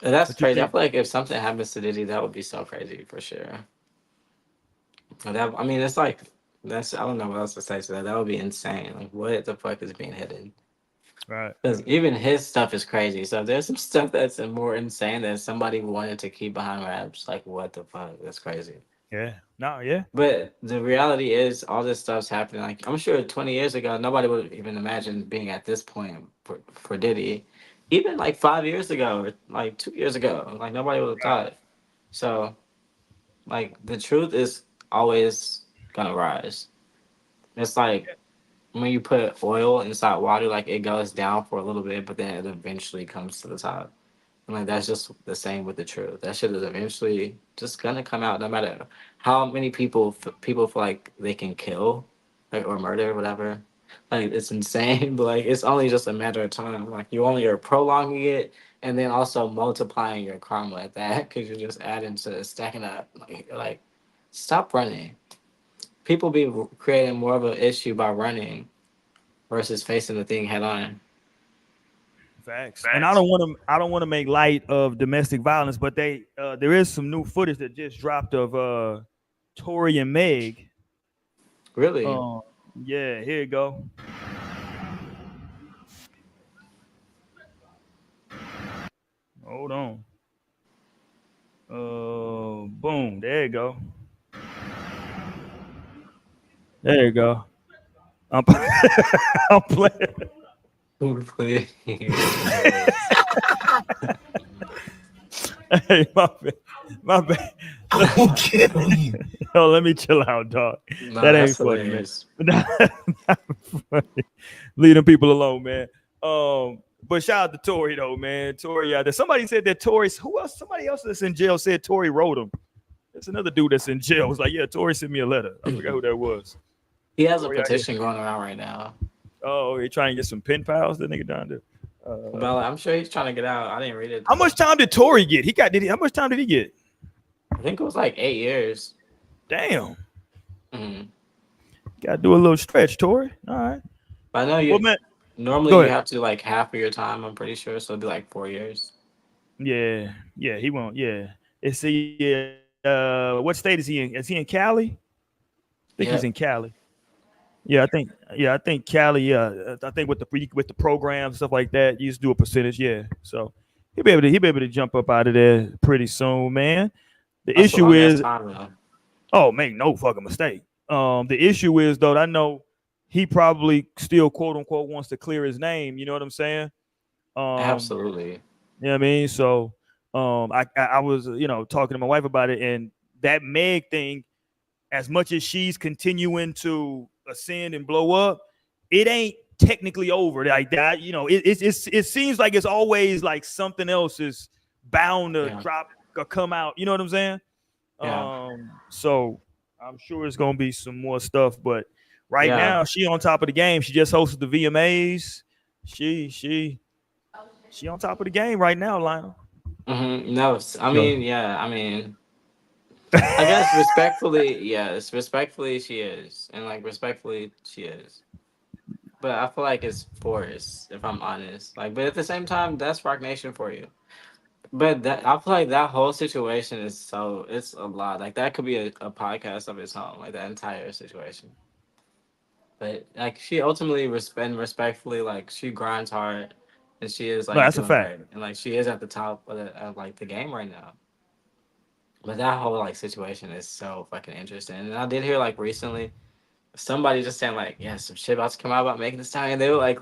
That's What you crazy. I think? feel like if something happens to Diddy, that would be so crazy for sure. That I mean, it's like that's I don't know what else to say to that. That would be insane. Like, what the fuck is being hidden? Right. Because even his stuff is crazy. So if there's some stuff that's more insane that somebody wanted to keep behind wraps. Like, what the fuck? That's crazy. Yeah. No. Yeah. But the reality is, all this stuff's happening. Like, I'm sure 20 years ago, nobody would even imagine being at this point for Diddy. Even like 5 years ago, or like 2 years ago, like nobody would have thought. So, like, the truth is always gonna rise. It's like when you put oil inside water, like it goes down for a little bit, but then it eventually comes to the top. And like that's just the same with the truth. That shit is eventually just gonna come out, no matter how many people feel like they can kill, like or murder, whatever. Like it's insane, but like it's only just a matter of time. Like you only are prolonging it, and then also multiplying your karma at that, because you're just adding to stacking up. Like stop running. People be creating more of an issue by running versus facing the thing head on. Facts. And I don't want to make light of domestic violence, but there is some new footage that just dropped of Tory and Meg. Really? Um, yeah, here you go. Hold on. Boom. There you go. There you go. I'm, I'm playing. Who play? Hey, my bad. My bad. I'm kidding. Yo, let me chill out, dog. No, That ain't that's funny, man. hilarious. Not funny. Leave them people alone, man. But shout out to Tory though, man. Tory out there. Somebody said that Tory. Who else? Somebody else that's in jail said Tory wrote him. There's another dude that's in jail. Was like, yeah, Tory sent me a letter. I forgot who that was. He has a Tory out here. petition going around right now. Oh, he trying to get some pen pals. That nigga down there. Well, I'm sure he's trying to get out. I didn't read it. How much time did Tory get? How much time did he get? I think it was like 8 years. Damn. Hmm. Got to do a little stretch, Tory. All right. But I know you. Well, man. Normally, Go you ahead. have to like half of your time. I'm pretty sure, so it'd be like 4 years. Yeah. Yeah. He won't. Yeah. Is he? What state is he in? Is he in Cali? I think he's Yeah, in Cali. Yeah, I think. Yeah, I think Cali. Yeah, I think with the programs stuff like that, you just do a percentage. Yeah, so he'll be able to jump up out of there pretty soon, man. The that's a issue long ass is, time though. oh, make no fucking mistake. The issue is though, I know he probably still quote unquote wants to clear his name. You know what I'm saying? Um, Absolutely. you know what I mean? So, I was talking to my wife about it, and that Meg thing, as much as she's continuing to ascend and blow up, it ain't technically over like that. It seems like it's always like something else is bound to Yeah. drop or come out. You know what I'm saying? Yeah. So I'm sure it's gonna be some more stuff, but right Yeah. now she on top of the game. She just hosted the VMAs. She on top of the game right now, Lionel. No, I Yo. mean, yeah, I mean, I guess respectfully, yes, respectfully she is, and like respectfully she is. But I feel like it's forced, if I'm honest. Like, but at the same time, that's Rock Nation for you. But that I feel like that whole situation is so it's a lot. Like that could be a podcast of its own, like that entire situation. But like she ultimately respectfully, like she grinds hard, and she is No, like that's a doing fact. great, and like she is at the top of like the game right now. But that whole like situation is so fucking interesting. And I did hear like recently somebody just saying like, yeah, some shit about to come out about Megan Thee Stallion. They were like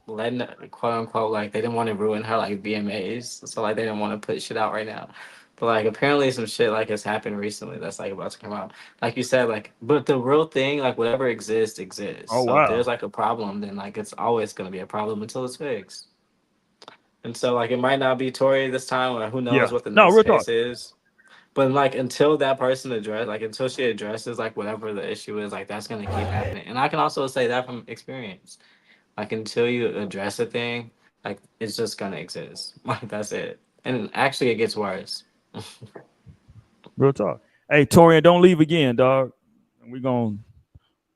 letting quote unquote like they didn't want to ruin her like VMAs, so like they didn't want to put shit out right now. But like apparently some shit like has happened recently that's like about to come out. Like you said, like but the real thing, like whatever exists, exists. Oh So if there's wow. like a problem, then like it's always gonna be a problem until it's fixed. And so like it might not be Tory this time, or who knows Yeah. what the No, next real talk. case is. But like until that person address like until she addresses like whatever the issue is, like that's gonna keep happening. And I can also say that from experience. Like until you address a thing, like it's just gonna exist. Like that's it. And actually it gets worse. Real talk. Hey, Torian, don't leave again, dog. We gonna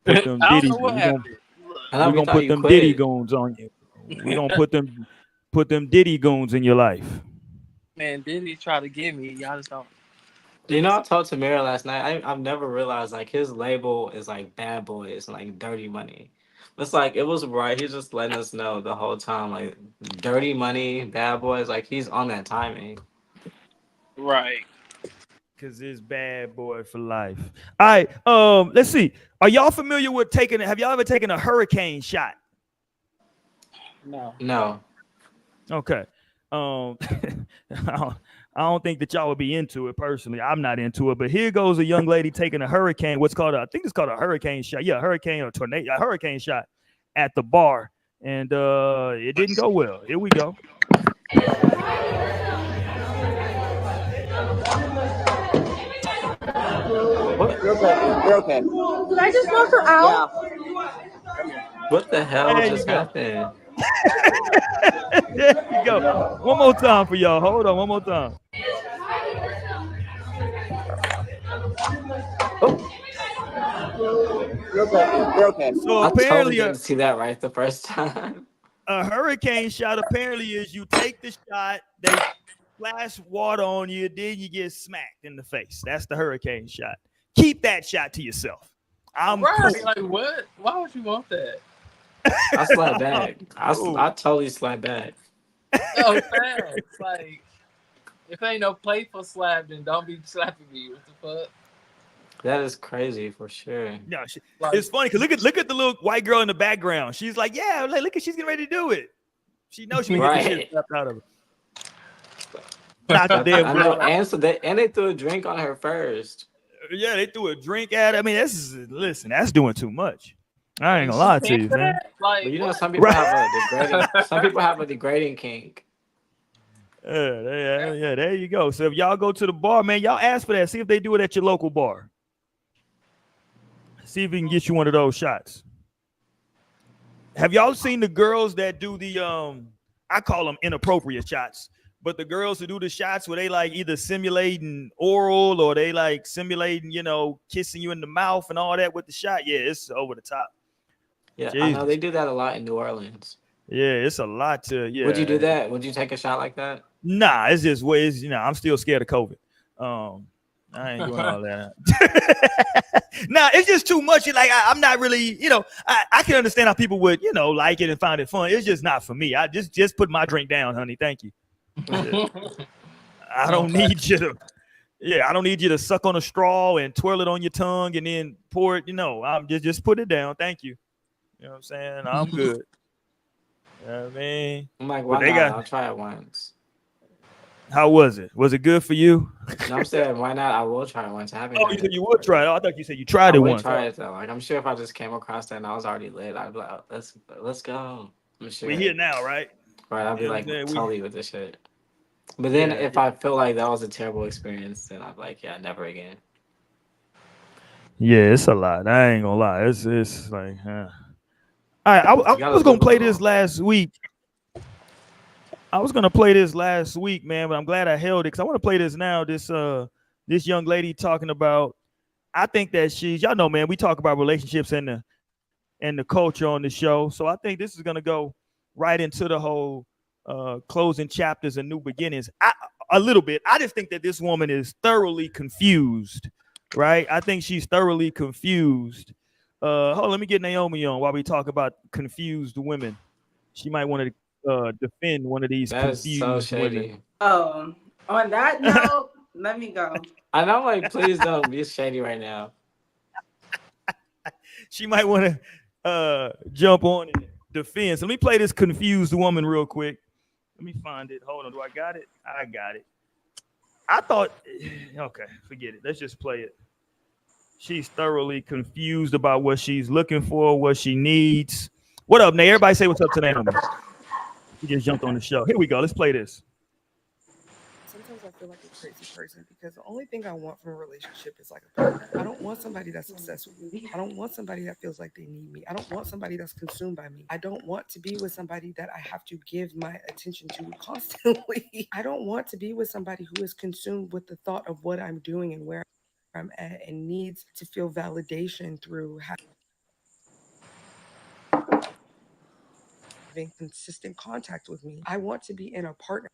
put I them don't Diddy. know what happened. Look, I We thought we gonna thought put you them Diddy quit. goons on you. We gonna put them Diddy goons in your life. man, Diddy try to get me. Y'all just don't. You know, I talked to Mira last night. I've never realized like his label is like bad boys and like dirty money. It's like it was right. He's just letting us know the whole time, like dirty money, bad boys. Like he's on that timing. Right. Cause it's bad boy for life. All right. Let's see. Are y'all familiar with taking? Have y'all ever taken a hurricane shot? No. No. Okay. I don't, I don't think that y'all would be into it personally. I'm not into it, but here goes a young lady taking a hurricane. What's called I think it's called a hurricane shot. Yeah, hurricane or tornado, a hurricane shot at the bar, and it didn't go well. Here we go. What? You're okay. You're okay. Did I just knock her out? What the hell There you just go. happened? There you go. One more time for y'all. Hold on, one more time. Oh, You're okay. You're okay. So I totally apparently, didn't see that right the first time. a hurricane shot apparently is you take the shot, they splash water on you, then you get smacked in the face. That's the hurricane shot. Keep that shot to yourself. I'm cool. Right. Like what? Why would you want that? I slapped back. Cool. I totally slapped back. No, facts. Like if ain't no playful slap, then don't be slapping me. What the fuck? That is crazy for sure. No, Like it's funny because look at the little white girl in the background. She's like, yeah, look at she's getting ready to do it. She knows she gonna get the shit Right. slapped out of her. Knock the damn I girl know. out. And they threw a drink on her first. Yeah, they threw a drink at her. I mean, listen, that's doing too much. I ain't gonna she lie to can't you, do man. that? Like But you know, what? some people Right. have a degrading. Some people have a degrading kink. Yeah, there you go. So if y'all go to the bar, man, y'all ask for that. See if they do it at your local bar. See if we can get you one of those shots. Have y'all seen the girls that do the I call them inappropriate shots, but the girls who do the shots where they like either simulating oral or they like simulating, kissing you in the mouth and all that with the shot? Yeah, it's over the top. Yeah, I know Jesus. they do that a lot in New Orleans. Yeah, it's a lot to Would you do yeah. that? Would you take a shot like that? Nah, it's just ways, I'm still scared of COVID. I ain't doing all that. Nah, it's just too much. Like I'm not really, I can understand how people would, like it and find it fun. It's just not for me. I just put my drink down, honey. Thank you. I don't need you to. Yeah, I don't need you to suck on a straw and twirl it on your tongue and then pour it. I'm just put it down. Thank you. You know what I'm saying? I'm good. You know what I mean? I'm like, But why they not? got. I'll try it once. How was it? Was it good for you? No, I'm saying, why not? I will try it once. I haven't Oh, had you said it you would before. try it. Oh, I thought you said you I tried it would once. try it though. Like I'm sure if I just came across that and I was already lit, I'd be like, oh, let's go. I'm sure. We here now, right? Right, I'd be You know what like I'm saying? totally with this shit. But then Yeah. if I feel like that was a terrible experience, then I'm like, yeah, never again. Yeah, it's a lot. I ain't gonna lie. It's like, all right. I You gotta was gonna live play this alone. last week. I was gonna play this last week, man, but I'm glad I held it because I want to play this now. This this young lady talking about. I think that y'all know, man. We talk about relationships and the culture on the show, so I think this is gonna go right into the whole closing chapters and new beginnings. A little bit. I just think that this woman is thoroughly confused, right? I think she's thoroughly confused. Hold on, let me get Naomi on while we talk about confused women. She might want to defend one of these That's so confused women. shady. Oh, on that note, let me go. And I'm like, please don't be shady right now. She might want to jump on and defend. So let me play this confused woman real quick. Let me find it. Hold on. Do I got it? I got it. I thought, okay, forget it. Let's just play it. She's thoroughly confused about what she's looking for, what she needs. What up, Nate? Everybody say what's up to Naomi. She just jumped on the show. Here we go. Let's play this. Sometimes I feel like a crazy person because the only thing I want from a relationship is like a partner. I don't want somebody that's obsessed with me. I don't want somebody that feels like they need me. I don't want somebody that's consumed by me. I don't want to be with somebody that I have to give my attention to constantly. I don't want to be with somebody who is consumed with the thought of what I'm doing and where I'm at and needs to feel validation through having consistent contact with me. I want to be in a partnership.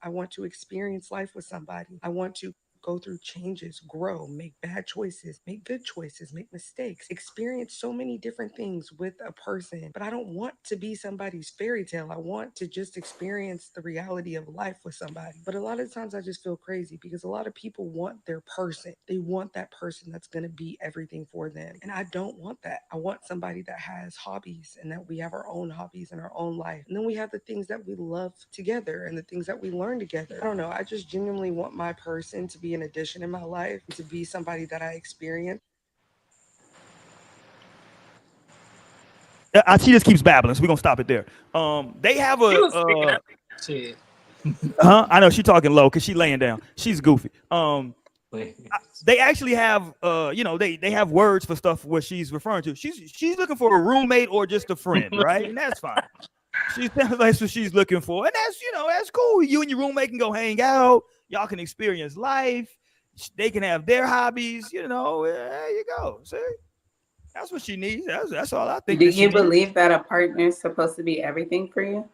I want to experience life with somebody. I want to go through changes, grow, make bad choices, make good choices, make mistakes, experience so many different things with a person. But I don't want to be somebody's fairy tale. I want to just experience the reality of life with somebody. But a lot of times I just feel crazy because a lot of people want their person. They want that person that's going to be everything for them. And I don't want that. I want somebody that has hobbies and that we have our own hobbies and our own life. And then we have the things that we love together and the things that we learn together. I don't know. I just genuinely want my person to be an addition in my life, to be somebody that I experience. She just keeps babbling, so we're gonna stop it there. They have a shit. I know she's talking low because she's laying down. She's goofy. They actually have they have words for stuff what she's referring to. She's looking for a roommate or just a friend, right? And that's fine. That's what she's looking for, and that's cool. You and your roommate can go hang out. Y'all can experience life. They can have their hobbies. There you go. See, that's what she needs. That's all I think. Do you believe that a partner is supposed to be everything for you?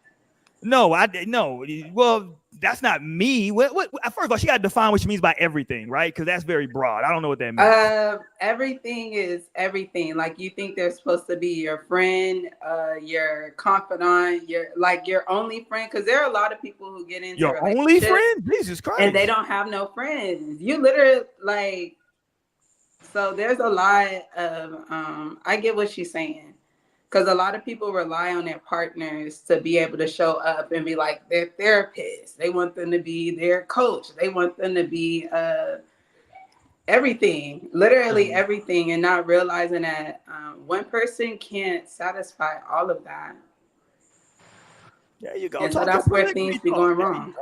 No, no. Well, that's not me. What? First of all, she got to define what she means by everything, right? Because that's very broad. I don't know what that means. Everything is everything. Like you think they're supposed to be your friend, your confidant, your only friend. Because there are a lot of people who get into your only friend. Jesus Christ! And they don't have no friends. You literally So there's a lot of. I get what she's saying. Because a lot of people rely on their partners to be able to show up and be like their therapist. They want them to be their coach. They want them to be everything, literally everything, and not realizing that one person can't satisfy all of that. There you go. And so that's where things be going wrong.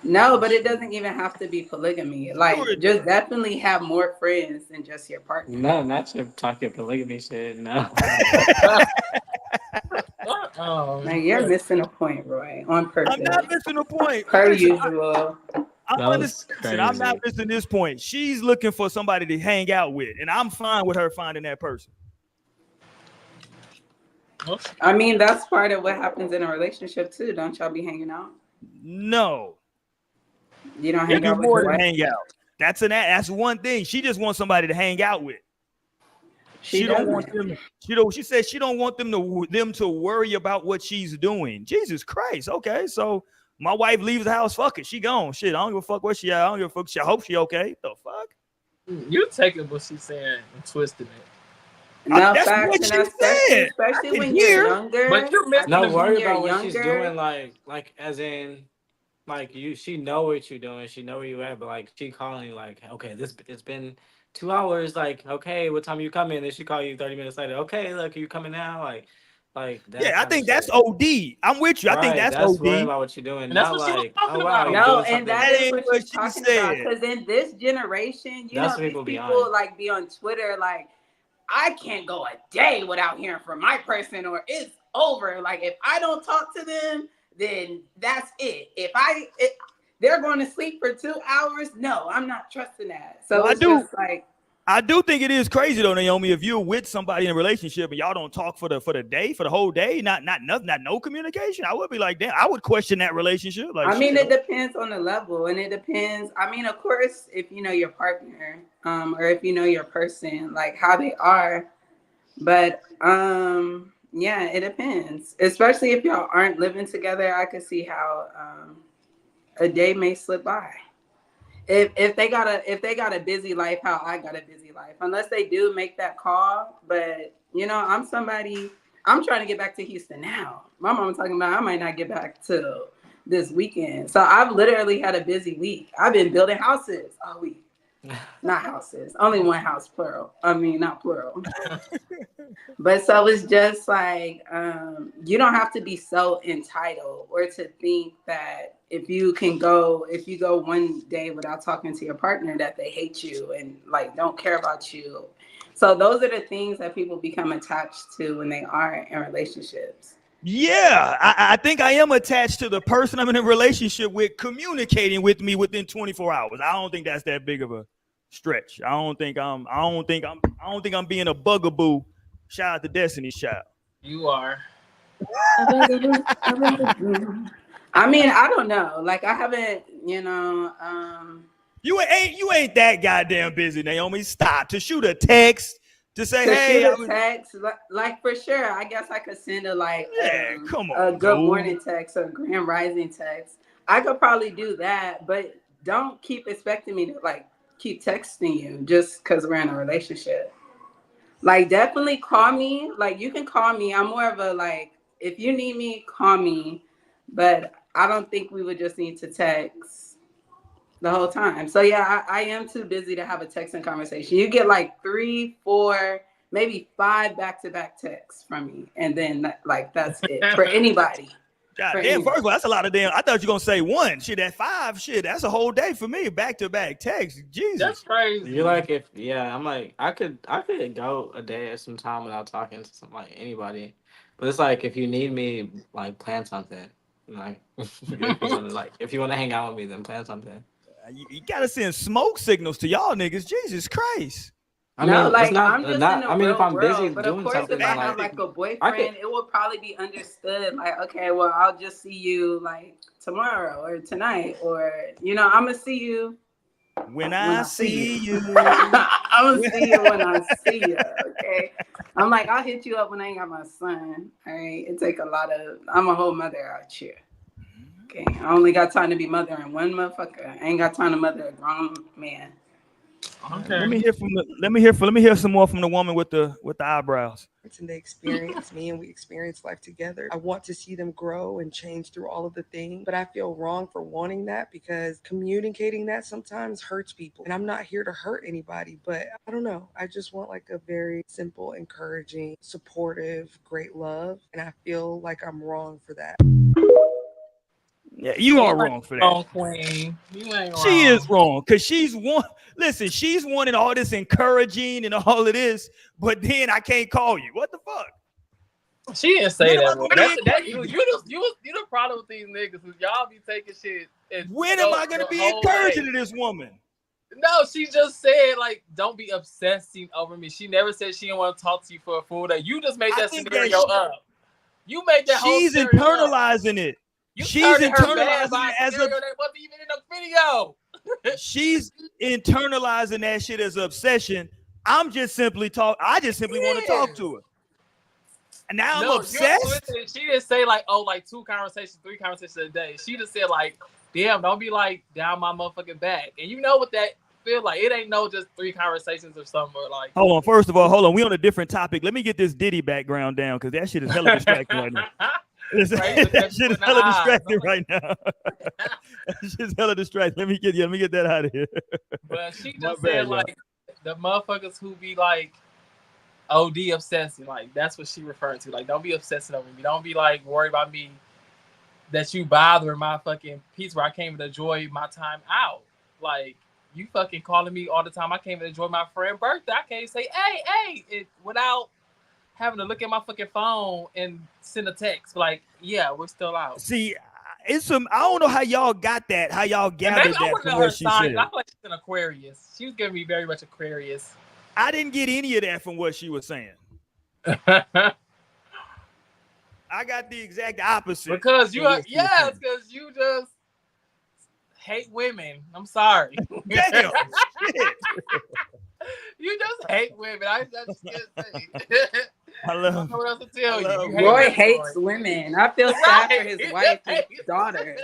No, but it doesn't even have to be polygamy. Just definitely have more friends than just your partner. No, not your talking polygamy shit. No. You're missing a point, Roy, on purpose. I'm not missing a point. Per usual. I'm not missing this point. She's looking for somebody to hang out with, and I'm fine with her finding that person. I mean, that's part of what happens in a relationship too. Don't y'all be hanging out? No. You don't hang out with your wife? Hang out. That's one thing. She just wants somebody to hang out with. She don't want them. She said she don't want them to worry about what she's doing. Jesus Christ. Okay, so my wife leaves the house. Fuck it, she gone. Shit, I don't give a fuck where she at. I don't give a fuck. I hope she okay. The fuck? You taking what she's saying and twisting it. No, facts, especially when you're younger. But you're missing. No, worry about what she's doing. Like as in. She know what you're doing. She know where you at, but she calling you okay, it's been 2 hours. Okay, what time are you coming? Then she call you 30 minutes later. Okay, look, are you coming now? That yeah, I think that's OD. I'm with you. I think that's OD. Worry about what you're doing. And that's not what oh wow. No, and that is what she's talking about. Because in this generation, these people be on Twitter I can't go a day without hearing from my person, or it's over. If I don't talk to them, then that's it. They're going going to sleep for 2 hours? No, I'm not trusting that. So Well, it's just like, I do think it is crazy though, Naomi. If you're with somebody in a relationship and y'all don't talk for the day, for the whole day, not no communication, I would be like, damn, I would question that relationship. Like, I mean, it depends on the level, and it depends. I mean, of course, if you know your partner, or if you know your person, like how they are. But yeah, it depends. Especially if y'all aren't living together, I could see how a day may slip by. If they got a busy life, how I got a busy life, unless they do make that call. But you know, I'm trying to get back to Houston now. My mom talking about I might not get back till this weekend. So I've literally had a busy week. I've been building houses all week. Not houses, only one house, plural. I mean, not plural. But so it's just like, you don't have to be so entitled or to think that if you go one day without talking to your partner, that they hate you and like don't care about you. So those are the things that people become attached to when they are in relationships. yeah, I think I am attached to the person I'm in a relationship with communicating with me within 24 hours. I don't think that's that big of a stretch. I don't think I'm being a bugaboo. Shout out to Destiny's Child. You are. I mean, I don't know. Like I haven't, You ain't that goddamn busy, Naomi. Stop. To shoot a text, to say, to hey, shoot a text, like for sure. I guess I could send come a on, good dude. morning text or grand rising text. I could probably do that, but don't keep expecting me to like keep texting you just because we're in a relationship. Like definitely call me. Like you can call me. I'm more of a like, if you need me, call me. But I don't think we would just need to text the whole time. So yeah, I am too busy to have a texting conversation. You get like 3, 4, maybe 5 back-to-back texts from me, and then like that's it for anybody. God damn, first of all, that's a lot of damn. I thought you were gonna say 1. Shit, at 5, shit, that's a whole day for me. Back-to-back text. Jesus. That's crazy. You're like, I'm like, I could go a day or some time without talking to like anybody. But it's like if you need me, like plan something. Like if you want to hang out with me, then plan something. You gotta send smoke signals to y'all niggas. Jesus Christ. I No, mean, like it's not. I'm just not. in the I mean, real if I'm world. busy But of doing course, something, if I then have like like a boyfriend, it will probably be understood. Like, okay, well, I'll just see you like tomorrow or tonight, or I'm gonna see you when I see you. I'm gonna see you when I see you. Okay. I'm like, I'll hit you up when I ain't got my son. All right. It take a lot of. I'm a whole mother out here. Okay. I only got time to be mothering one motherfucker. I ain't got time to mother a grown man. Okay. Let me hear some more from the woman with the eyebrows. And they experience me and we experience life together. I want to see them grow and change through all of the things, but I feel wrong for wanting that because communicating that sometimes hurts people. And I'm not here to hurt anybody, but I don't know. I just want like a very simple, encouraging, supportive, great love. And I feel like I'm wrong for that. Yeah, you are wrong for that. Wrong, queen. You ain't wrong. She is wrong because she's one. Listen, she's wanting all this encouraging and all of this, but then I can't call you. What the fuck? She didn't say that. Bro. That's You the problem with these niggas. Is y'all be taking shit. When am I gonna be encouraging to this woman? No, she just said like, don't be obsessing over me. She never said she didn't want to talk to you for a full day. You just made that scenario up. You made that whole scenario. She's internalizing it. She's internalizing it as a. That wasn't even in the video. She's internalizing that shit as an obsession. I just simply want to talk to her. And now I'm obsessed. She didn't say like, oh, like 2 conversations, 3 conversations a day. She just said like, damn, don't be like down my motherfucking back. And you know what that feel like? It ain't no just 3 conversations or something. Or like, hold on. First of all, we on a different topic. Let me get this Diddy background down because that shit is hella distracting right now. That shit is hella distracting right now. That shit's hella distracting. Let me get that out of here. But she just said like the motherfuckers who be like OD obsessing, like that's what she referred to. Like, don't be obsessing over me. Don't be like worried about me that you bother my fucking peace where I can't even enjoy my time out. Like, you fucking calling me all the time. I can't even enjoy my friend's birthday. I can't say hey without having to look at my fucking phone and send a text like, yeah, we're still out. See, it's some. I don't know how y'all got that. How y'all And maybe gathered I that want to from know what her she sign. said. I feel like she's an Aquarius. She was giving me very much Aquarius. I didn't get any of that from what she was saying. I got the exact opposite. Because you from are, what she was yes, saying. because you just hate women. I'm sorry. Damn, shit. You just hate women. I just can't say. I I love. don't know what else to tell you. love You hate Roy women. hates women. I feel sad for his wife, his daughters.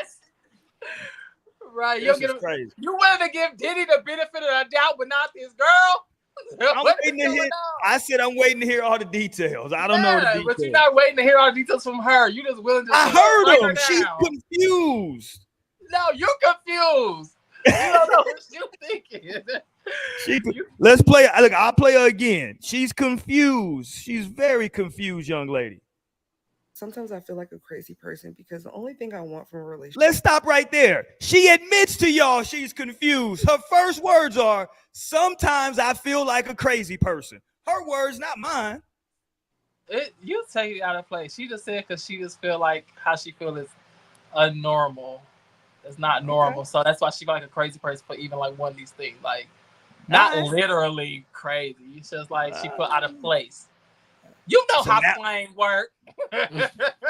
Right. You This don't get is crazy. You willing to give Diddy the benefit of the doubt, but not this girl? I'm What is waiting to going hear. on? I said I'm waiting to hear all the details. I don't know the Yeah, details. but you're not waiting to hear all the details from her. You just willing to I write heard her him. She's down. confused. No, you're confused. You don't know what you're thinking. Let's play. Look, I'll play her again. She's confused. She's very confused, young lady. Sometimes I feel like a crazy person because the only thing I want from a relationship. Let's stop right there. She admits to y'all she's confused. Her first words are, "Sometimes I feel like a crazy person." Her words, not mine. You take it out of place. She just said because she just feel like how she feel is unnormal. It's not normal. So that's why she feel like a crazy person for even like one of these things. Like not literally crazy. It's just like she feel out of place. You know So how now- flame work.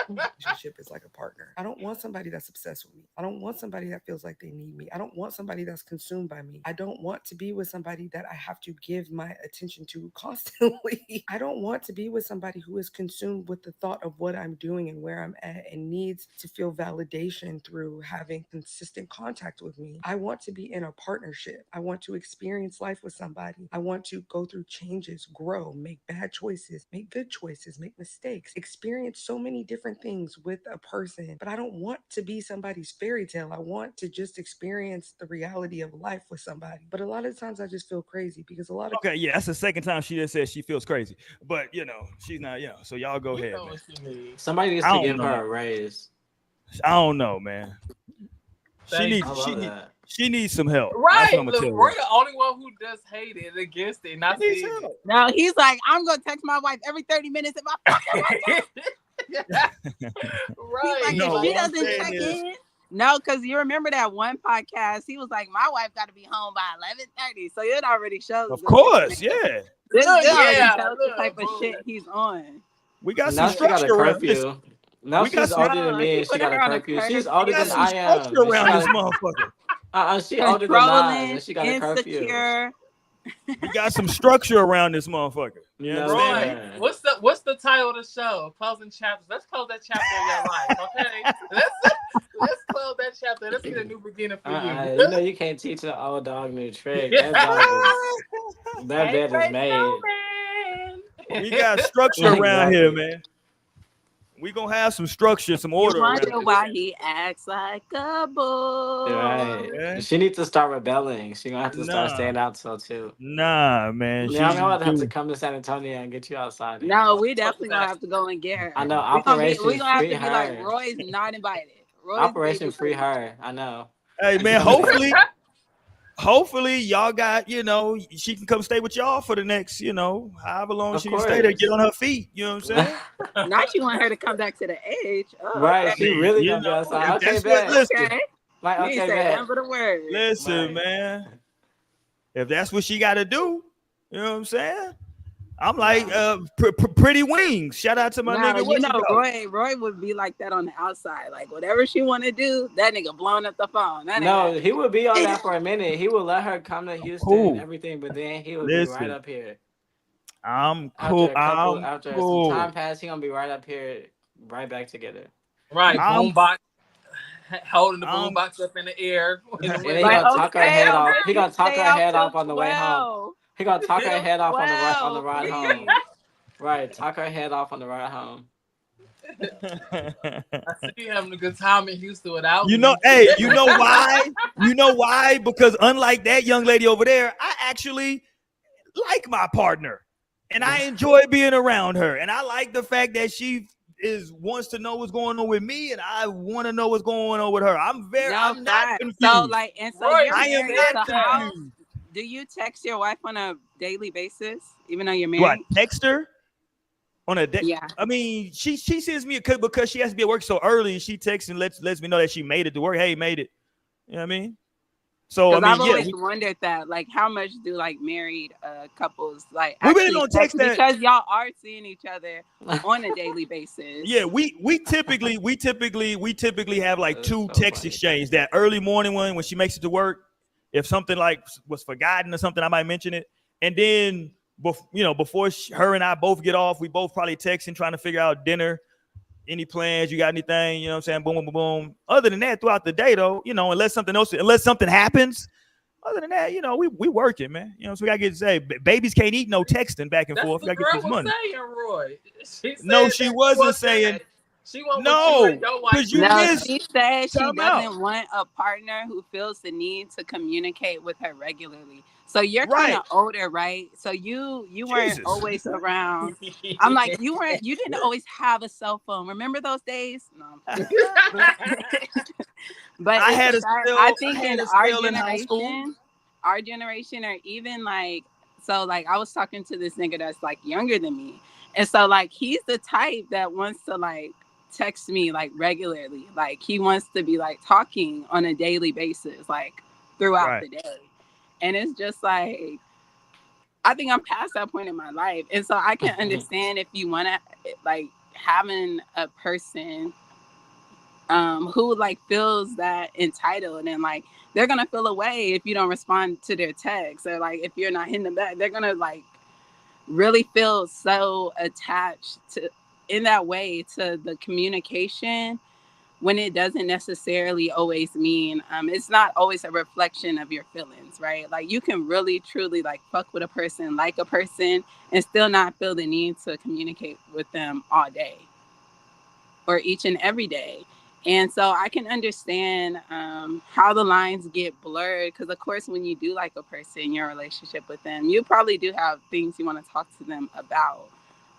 Relationship is like a partner. I don't want somebody that's obsessed with me. I don't want somebody that feels like they need me. I don't want somebody that's consumed by me. I don't want to be with somebody that I have to give my attention to constantly. I don't want to be with somebody who is consumed with the thought of what I'm doing and where I'm at and needs to feel validation through having consistent contact with me. I want to be in a partnership. I want to experience life with somebody. I want to go through changes, grow, make bad choices, make good choices, make mistakes, experience so many different things with a person. But I don't want to be somebody's fairy tale. I want to just experience the reality of life with somebody. But a lot of times I just feel crazy because a lot of Okay, yeah, that's the second time she just said she feels crazy. But she's not. So y'all go ahead, know man. what she needs. Somebody needs I to don't give know. her a raise. I don't know, man. Thank She needs some help. That's Right. what I'm gonna Look, tell Roy you. the only one who does hate it against it. Not She needs Sid. help. No, he's like, I'm gonna text my wife every 30 minutes if I fucking Right. like, No, if she what I'm doesn't saying check is- in. No, because you remember that one podcast, he was like, my wife got to be home by 11:30. So it already shows. Of course, yeah. This Look, already yeah, shows the look, type of boo. shit he's on. We got Now some she got a structure around this. curfew. Now We got she's some- older than me he and she put got a her on a curfew. She's curfew. older We got than some I am. structure and she around got this a- motherfucker. She older than Nas Controlling, and she got a curfew. insecure. We got some structure around this motherfucker. You No, understand me? Roy, what's the title of the show? Closing chapters. Let's close that chapter of your life, okay? Let's close that chapter. Let's get a new beginning for you. You know you can't teach an old dog new trick. That dog is that bed is made. We got structure around here, man. We gonna have some structure, some You order around wonder this. why he acts like a bull. Right. Yeah. She needs to start rebelling. She gonna have to start Nah. staying out till 2. Nah, man. Yeah, I'm gonna have to come to San Antonio and get you outside. No, we definitely gonna have to go and get her. I know. We gonna have Operation to be Free like, Her. Roy's not invited. Roy's Operation Free babysitting. Her. I know. Hey, man. Hopefully, y'all got, she can come stay with y'all for the next, however long Of she can stay there, course. get on her feet. You know what I'm saying? Not you want her to come back to the age. Oh, Right. okay. She really You gonna be know, outside. Okay, that's what- bet. listen. Okay. Like, You okay, ain't say bet. nothing but a word. Listen, Right. man. If that's what she got to do, you know what I'm saying? I'm like, pretty wings. Shout out to my No, nigga. you know, Roy would be like that on the outside. Like whatever she want to do, that nigga blowing up the phone. That No, nigga. he would be on that for a minute. He would let her come to Houston Cool. and everything, but then he would Listen. be right up here. I'm cool. After some time passed, he gonna be right up here, right back together. Right, I'm- boombox, holding the boombox up in the air. And then he gonna talk her head off. He gonna talk her head off on the way home. 12. He gonna talk her head off on the 12, ride please. home. Right, talk her head off on the ride home. I see you having a good time in Houston without me. Hey, you know why? You know why? Because unlike that young lady over there, I actually like my partner. And I enjoy being around her. And I like the fact that she wants to know what's going on with me, and I want to know what's going on with her. I'm not confused. So like, and so Roy, you're I am married, not so how confused. do you text your wife on a daily basis, even though you're Do I married? text her on a day. Yeah. I mean, she sends me a cut because she has to be at work so early. She texts and lets me know that she made it to work. Hey, made it. You know what I mean? So I Because I've mean, yeah, always wondered that, like, how much do like married couples like we really actually don't text that because y'all are seeing each other on a daily basis. Yeah, we typically have like two so text funny. exchange. That early morning one when she makes it to work, if something like was forgotten or something, I might mention it. And then before her and I both get off, we both probably texting trying to figure out dinner. Any plans? You got anything? You know what I'm saying? Boom, boom, boom, boom. Other than that, throughout the day though, unless something happens. Other than that, we working, man. So we gotta get to say, babies can't eat no texting back and That's forth. the We gotta get girl this was money. saying, Roy. She said No, she that wasn't saying. that. She went with you No, and your wife. because you No, missed. she said she Time out. doesn't want a partner who feels the need to communicate with her regularly. So you're kind Right. of older, right? So you weren't Jesus. always around. I'm like, you didn't always have a cell phone. Remember those days? No, I'm kidding. But I it's had a a fact. spell. I think in high school. our generation, or even like, so like I was talking to this nigga that's like younger than me, and so like he's the type that wants to like text me like regularly. Like he wants to be like talking on a daily basis, like throughout Right. the day. And it's just like, I think I'm past that point in my life. And so I can understand if you want to like having a person who like feels that entitled, and like they're gonna feel away if you don't respond to their text, or like if you're not hitting them back, they're gonna like really feel so attached to in that way to the communication, when it doesn't necessarily always mean it's not always a reflection of your feelings, right? Like you can really truly like fuck with a person, like a person, and still not feel the need to communicate with them all day or each and every day. And so I can understand how the lines get blurred, because of course when you do like a person, your relationship with them, you probably do have things you want to talk to them about.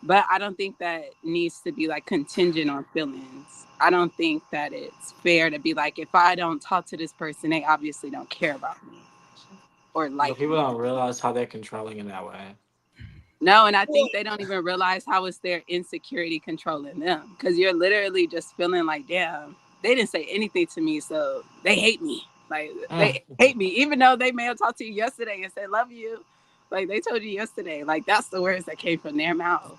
But I don't think that needs to be like contingent on feelings. I don't think that it's fair to be like, if I don't talk to this person, they obviously don't care about me or But like people me. don't realize how they're controlling in that way. No, and I think they don't even realize how it's their insecurity controlling them, because you're literally just feeling like, damn, they didn't say anything to me, so they hate me. Like they hate me, even though they may have talked to you yesterday and said love you. Like they told you yesterday. Like that's the words that came from their mouth.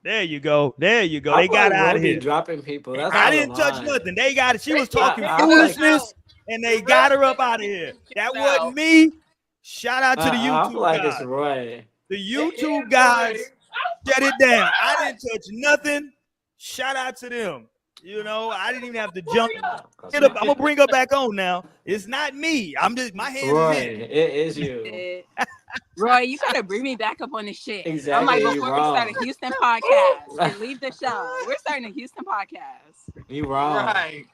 There you go. There you go. I They feel got like out Roy of be here. dropping people. That's I out of didn't touch line. nothing. They got it. She was talking I foolishness, and they got her up out of here. That wasn't me. Shout out to the I feel YouTube like it's guys. Roy. The YouTube guys shut it down. I didn't touch nothing. Shout out to them. I didn't even have to jump. I'm gonna bring her back on now. It's not me. I'm just my hands Roy, is in. it is you. Roy, you gotta bring me back up on this shit. Exactly. I'm like, You before we wrong. start a Houston podcast and leave the show, we're starting a Houston podcast. You wrong. Right.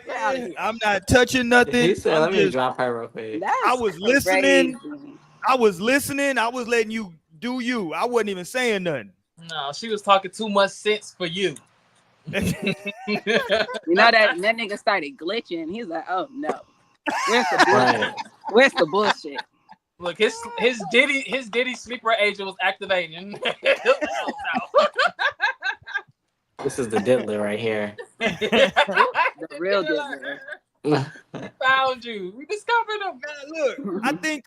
Get out of here. I'm not touching nothing. He said, I'm "Let me just, drop her real quick." That's I was crazy. listening. I was letting you do you. I wasn't even saying nothing. No, she was talking too much sense for you. You know that nigga started glitching. He's like, oh no. Where's the bullshit? Right. Where's the bullshit? Look, his Diddy sleeper agent was activating. This is the diddler right here. The real diddler. We found you. We discovered him. Look, I think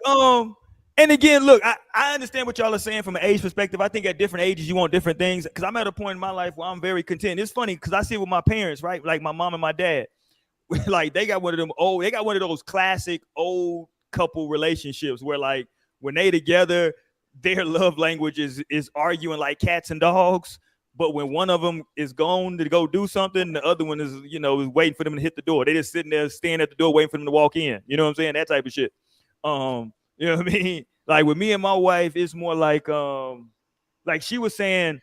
and again, look, I understand what y'all are saying from an age perspective. I think at different ages you want different things, because I'm at a point in my life where I'm very content. It's funny because I see it with my parents, right? Like my mom and my dad. Like they got one of those classic old couple relationships where like when they together, their love language is arguing like cats and dogs. But when one of them is gone to go do something, the other one is waiting for them to hit the door. They just sitting there staring at the door waiting for them to walk in. You know what I'm saying? That type of shit. You know what I mean? Like with me and my wife, it's more like she was saying,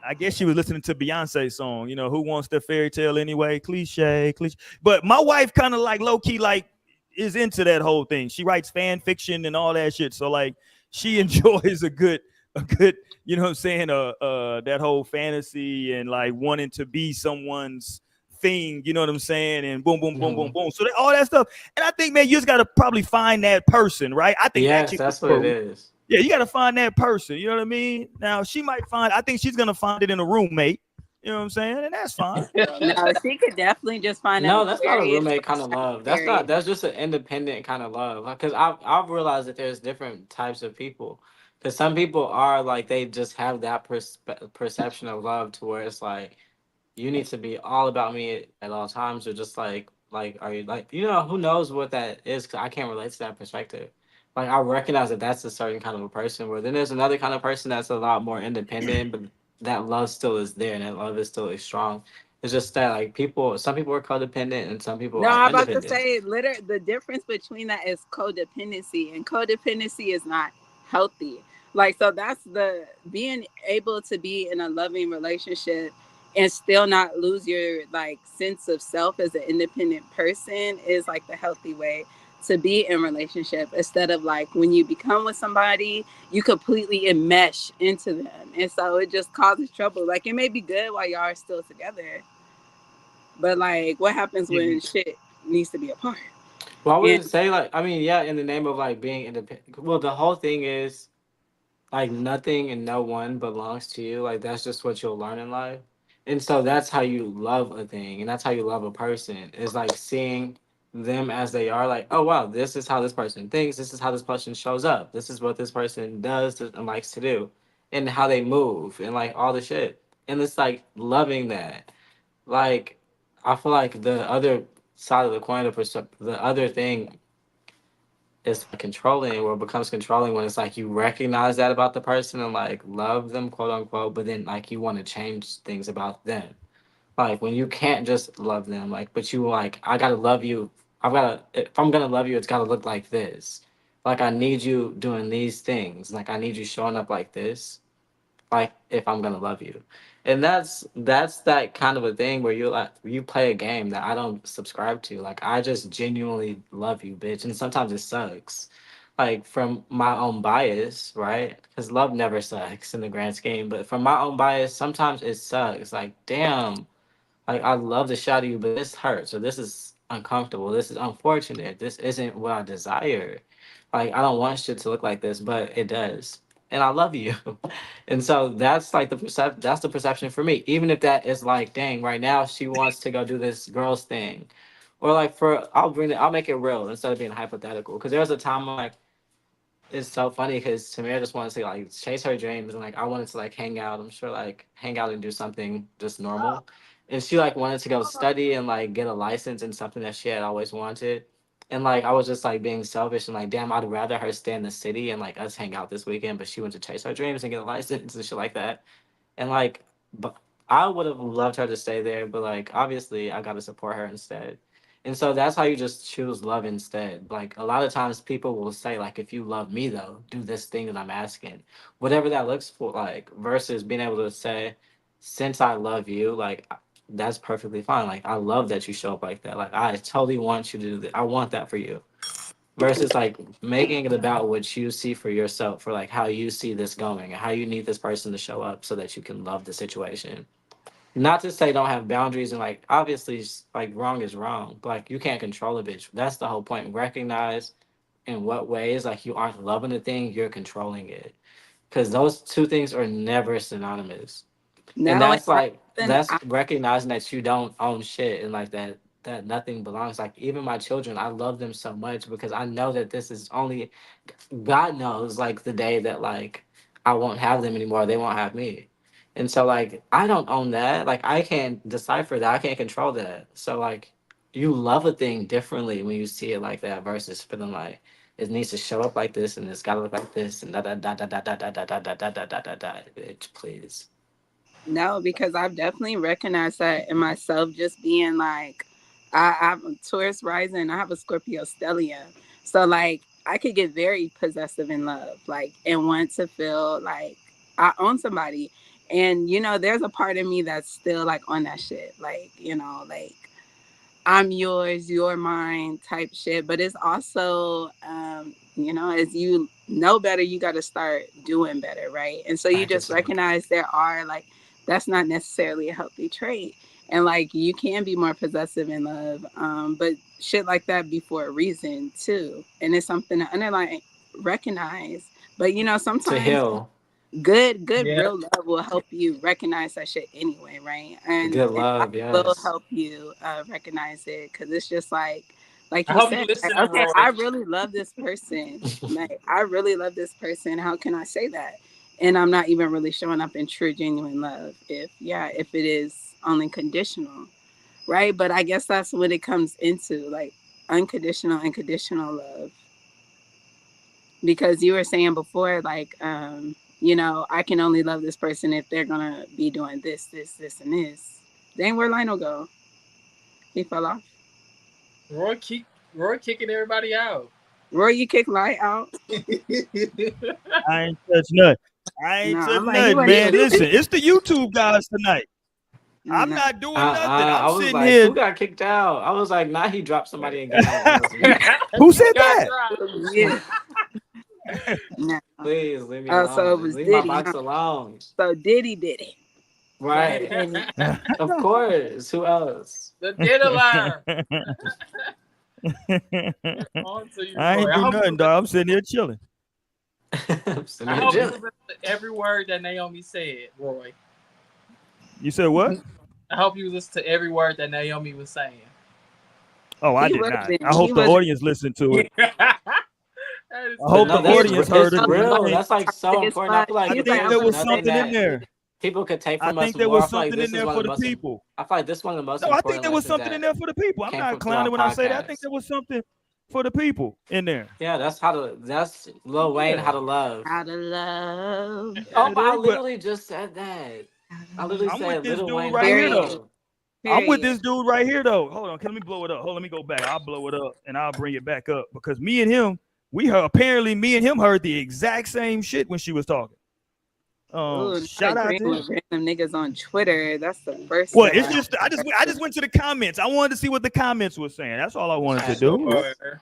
I guess she was listening to Beyonce's song, who wants the fairy tale anyway? Cliche. But my wife kind of like low key like is into that whole thing. She writes fan fiction and all that shit. So like she enjoys a good, you know what I'm saying? That whole fantasy and like wanting to be someone's thing, you know what I'm saying? And boom, boom, boom, boom, boom. So all that stuff. And I think, man, you just got to probably find that person, right? I think yes, that's what it is. Yeah, you got to find that person. You know what I mean? Now she might find. I think she's gonna find it in a roommate. You know what I'm saying? And that's fine. You know what I mean? No, she could definitely just find an No, that's not a Aquarius roommate or kind of a love. Sagittarius. That's just an independent kind of love. Because I've realized that there's different types of people. Because some people are like they just have that perception of love to where it's like you need to be all about me at all times, or just like are you like who knows what that is? Because I can't relate to that perspective. Like I recognize that that's a certain kind of a person. Where then there's another kind of person that's a lot more independent, but that love still is there and that love is still strong. It's just that like some people are codependent and some people No, are I'm about to independent. say, the difference between that is codependency, and codependency is not healthy. Like, so that's the being able to be in a loving relationship and still not lose your like sense of self as an independent person is like the healthy way to be in relationship, instead of like when you become with somebody you completely enmesh into them, and so it just causes trouble. Like, it may be good while y'all are still together, but like, what happens when shit needs to be apart? Well, I And wouldn't say like I mean yeah, in the name of like being independent. Well, the whole thing is like nothing and no one belongs to you. Like that's just what you'll learn in life. And so that's how you love a thing and that's how you love a person. Is like seeing them as they are, like, oh wow, this is how this person thinks, this is how this person shows up, this is what this person does and likes to do, and how they move and like all the shit. And it's like loving that. Like I feel like the other side of the coin, the other thing is controlling or becomes controlling when it's like you recognize that about the person and like love them, quote unquote, but then like you want to change things about them. Like when you can't just love them, like, but you like, I gotta love you. If I'm gonna love you, it's gotta look like this. Like I need you doing these things. Like I need you showing up like this, like if I'm gonna love you. And that's that kind of a thing where you play a game that I don't subscribe to. Like I just genuinely love you, bitch. And sometimes it sucks. Like from my own bias, right? Because love never sucks in the grand scheme. But from my own bias, sometimes it sucks. Like, damn, like I love the shot of you, but this hurts, or this is uncomfortable, this is unfortunate, this isn't what I desire. Like I don't want shit to look like this, but it does. And I love you. And so that's like that's the perception for me. Even if that is like, dang, right now she wants to go do this girls thing. Or like I'll make it real instead of being hypothetical. Cause there was a time like it's so funny because Tamara just wanted to like chase her dreams and like I wanted to like hang out. I'm sure like hang out and do something just normal. And she like wanted to go study and like get a license in something that she had always wanted. And like I was just like being selfish and like damn, I'd rather her stay in the city and like us hang out this weekend, but she went to chase her dreams and get a license and shit like that. And like, but I would have loved her to stay there, but like obviously I got to support her instead. And so that's how you just choose love instead. Like a lot of times people will say like, if you love me though, do this thing that I'm asking, whatever that looks for, like versus being able to say, since I love you, like that's perfectly fine. Like I love that you show up like that. Like I totally want you to do that. I want that for you versus like making it about what you see for yourself, for like how you see this going and how you need this person to show up so that you can love the situation. Not to say don't have boundaries and like obviously like wrong is wrong, but like you can't control a bitch. That's the whole point. Recognize in what ways like you aren't loving the thing, you're controlling it, because those two things are never synonymous. And no, and that's like then that's recognizing that you don't own shit and like that nothing belongs. Like even my children, I love them so much because I know that this is only God knows like the day that like I won't have them anymore, they won't have me. And so like I don't own that. Like I can't decipher that. I can't control that. So like you love a thing differently when you see it like that versus feeling like it needs to show up like this and it's gotta look like this and da da da da da da da da da da da da da da da. Bitch, please. no, because I've definitely recognized that in myself, just being like, I'm a Taurus rising, I have a Scorpio stellium. So, like, I could get very possessive in love, like, and want to feel like I own somebody. And, there's a part of me that's still like on that shit. Like, like, I'm yours, you're mine type shit. But it's also, as you know better, you got to start doing better, right? And so you just Practicing. recognize there are like, that's not necessarily a healthy trait. And like, you can be more possessive in love, but shit like that be for a reason too. And it's something to underline, recognize. But to sometimes heal. good Yeah. real love will help you recognize that shit anyway, right? And Good life love, will yes. help you recognize it, because it's just like I you hope you said, like, listening, okay, Roy. I really love this person, like I really love this person, how can I say that? And I'm not even really showing up in true genuine love, if it is only conditional, right? But I guess that's what it comes into, like unconditional love. Because you were saying before, like, I can only love this person if they're gonna be doing this, and this. Dang, where Lionel go? He fell off. Roy keep Roy kicking everybody out. Roy, you kick Light out? I ain't touch nothing. I No, ain't touch I'm like, he nothing, wasn't man. even. Listen, it's the YouTube guys tonight. I'm No. not doing nothing. I'm I was sitting like, here. who got kicked out? I was like, nah, he dropped somebody in game. That was me. Who You said got that? dropped. Yeah. No. Please leave me Oh, so it alone. was Leave my Diddy, box huh? alone. So Diddy did it. Go ahead, Right. Diddy. Of course. Who else? The diddler. On to you, I Roy. ain't do nothing, dog. I'm sitting here chilling. Send I me a hope you gym. listen to every word that Naomi said, Roy. You said what? I hope you listen to every word that Naomi was saying. Oh, I He did not. wasn't. I He hope the wasn't. audience listened to it. That is I But hope so the no, He that's audience was heard it's it because real. I think That's like so toxic as important. I fuck. feel like He I was if like, think I'm there's there was gonna nothing something in that there. people could take I from us think there more, was I feel like something in this is there one for of the the most. people. I feel like this is one of the most No, I think important there was lessons something in that there for the people. I'm came not from through our clowning when I say that. I think podcast. there was something for the people in there. Yeah, that's Lil Wayne, Yeah, How to Love. out of love. Oh, it but I is. But literally just said that. Out I of literally love. I'm with said this Lil dude Wayne, How right to here Period. though. Love. I'm with Period. this dude right here though. Hold on, let me blow it up. Hold on, let me go back. I'll blow it up and I'll bring it back up because me and him, we heard apparently me and him heard the exact same shit when she was talking. Ooh, not Shout out agreeing to him. with random niggas on Twitter. That's the first Well, time it's I just I just went to the comments. I wanted to see what the comments were saying. That's all I wanted to do. sure.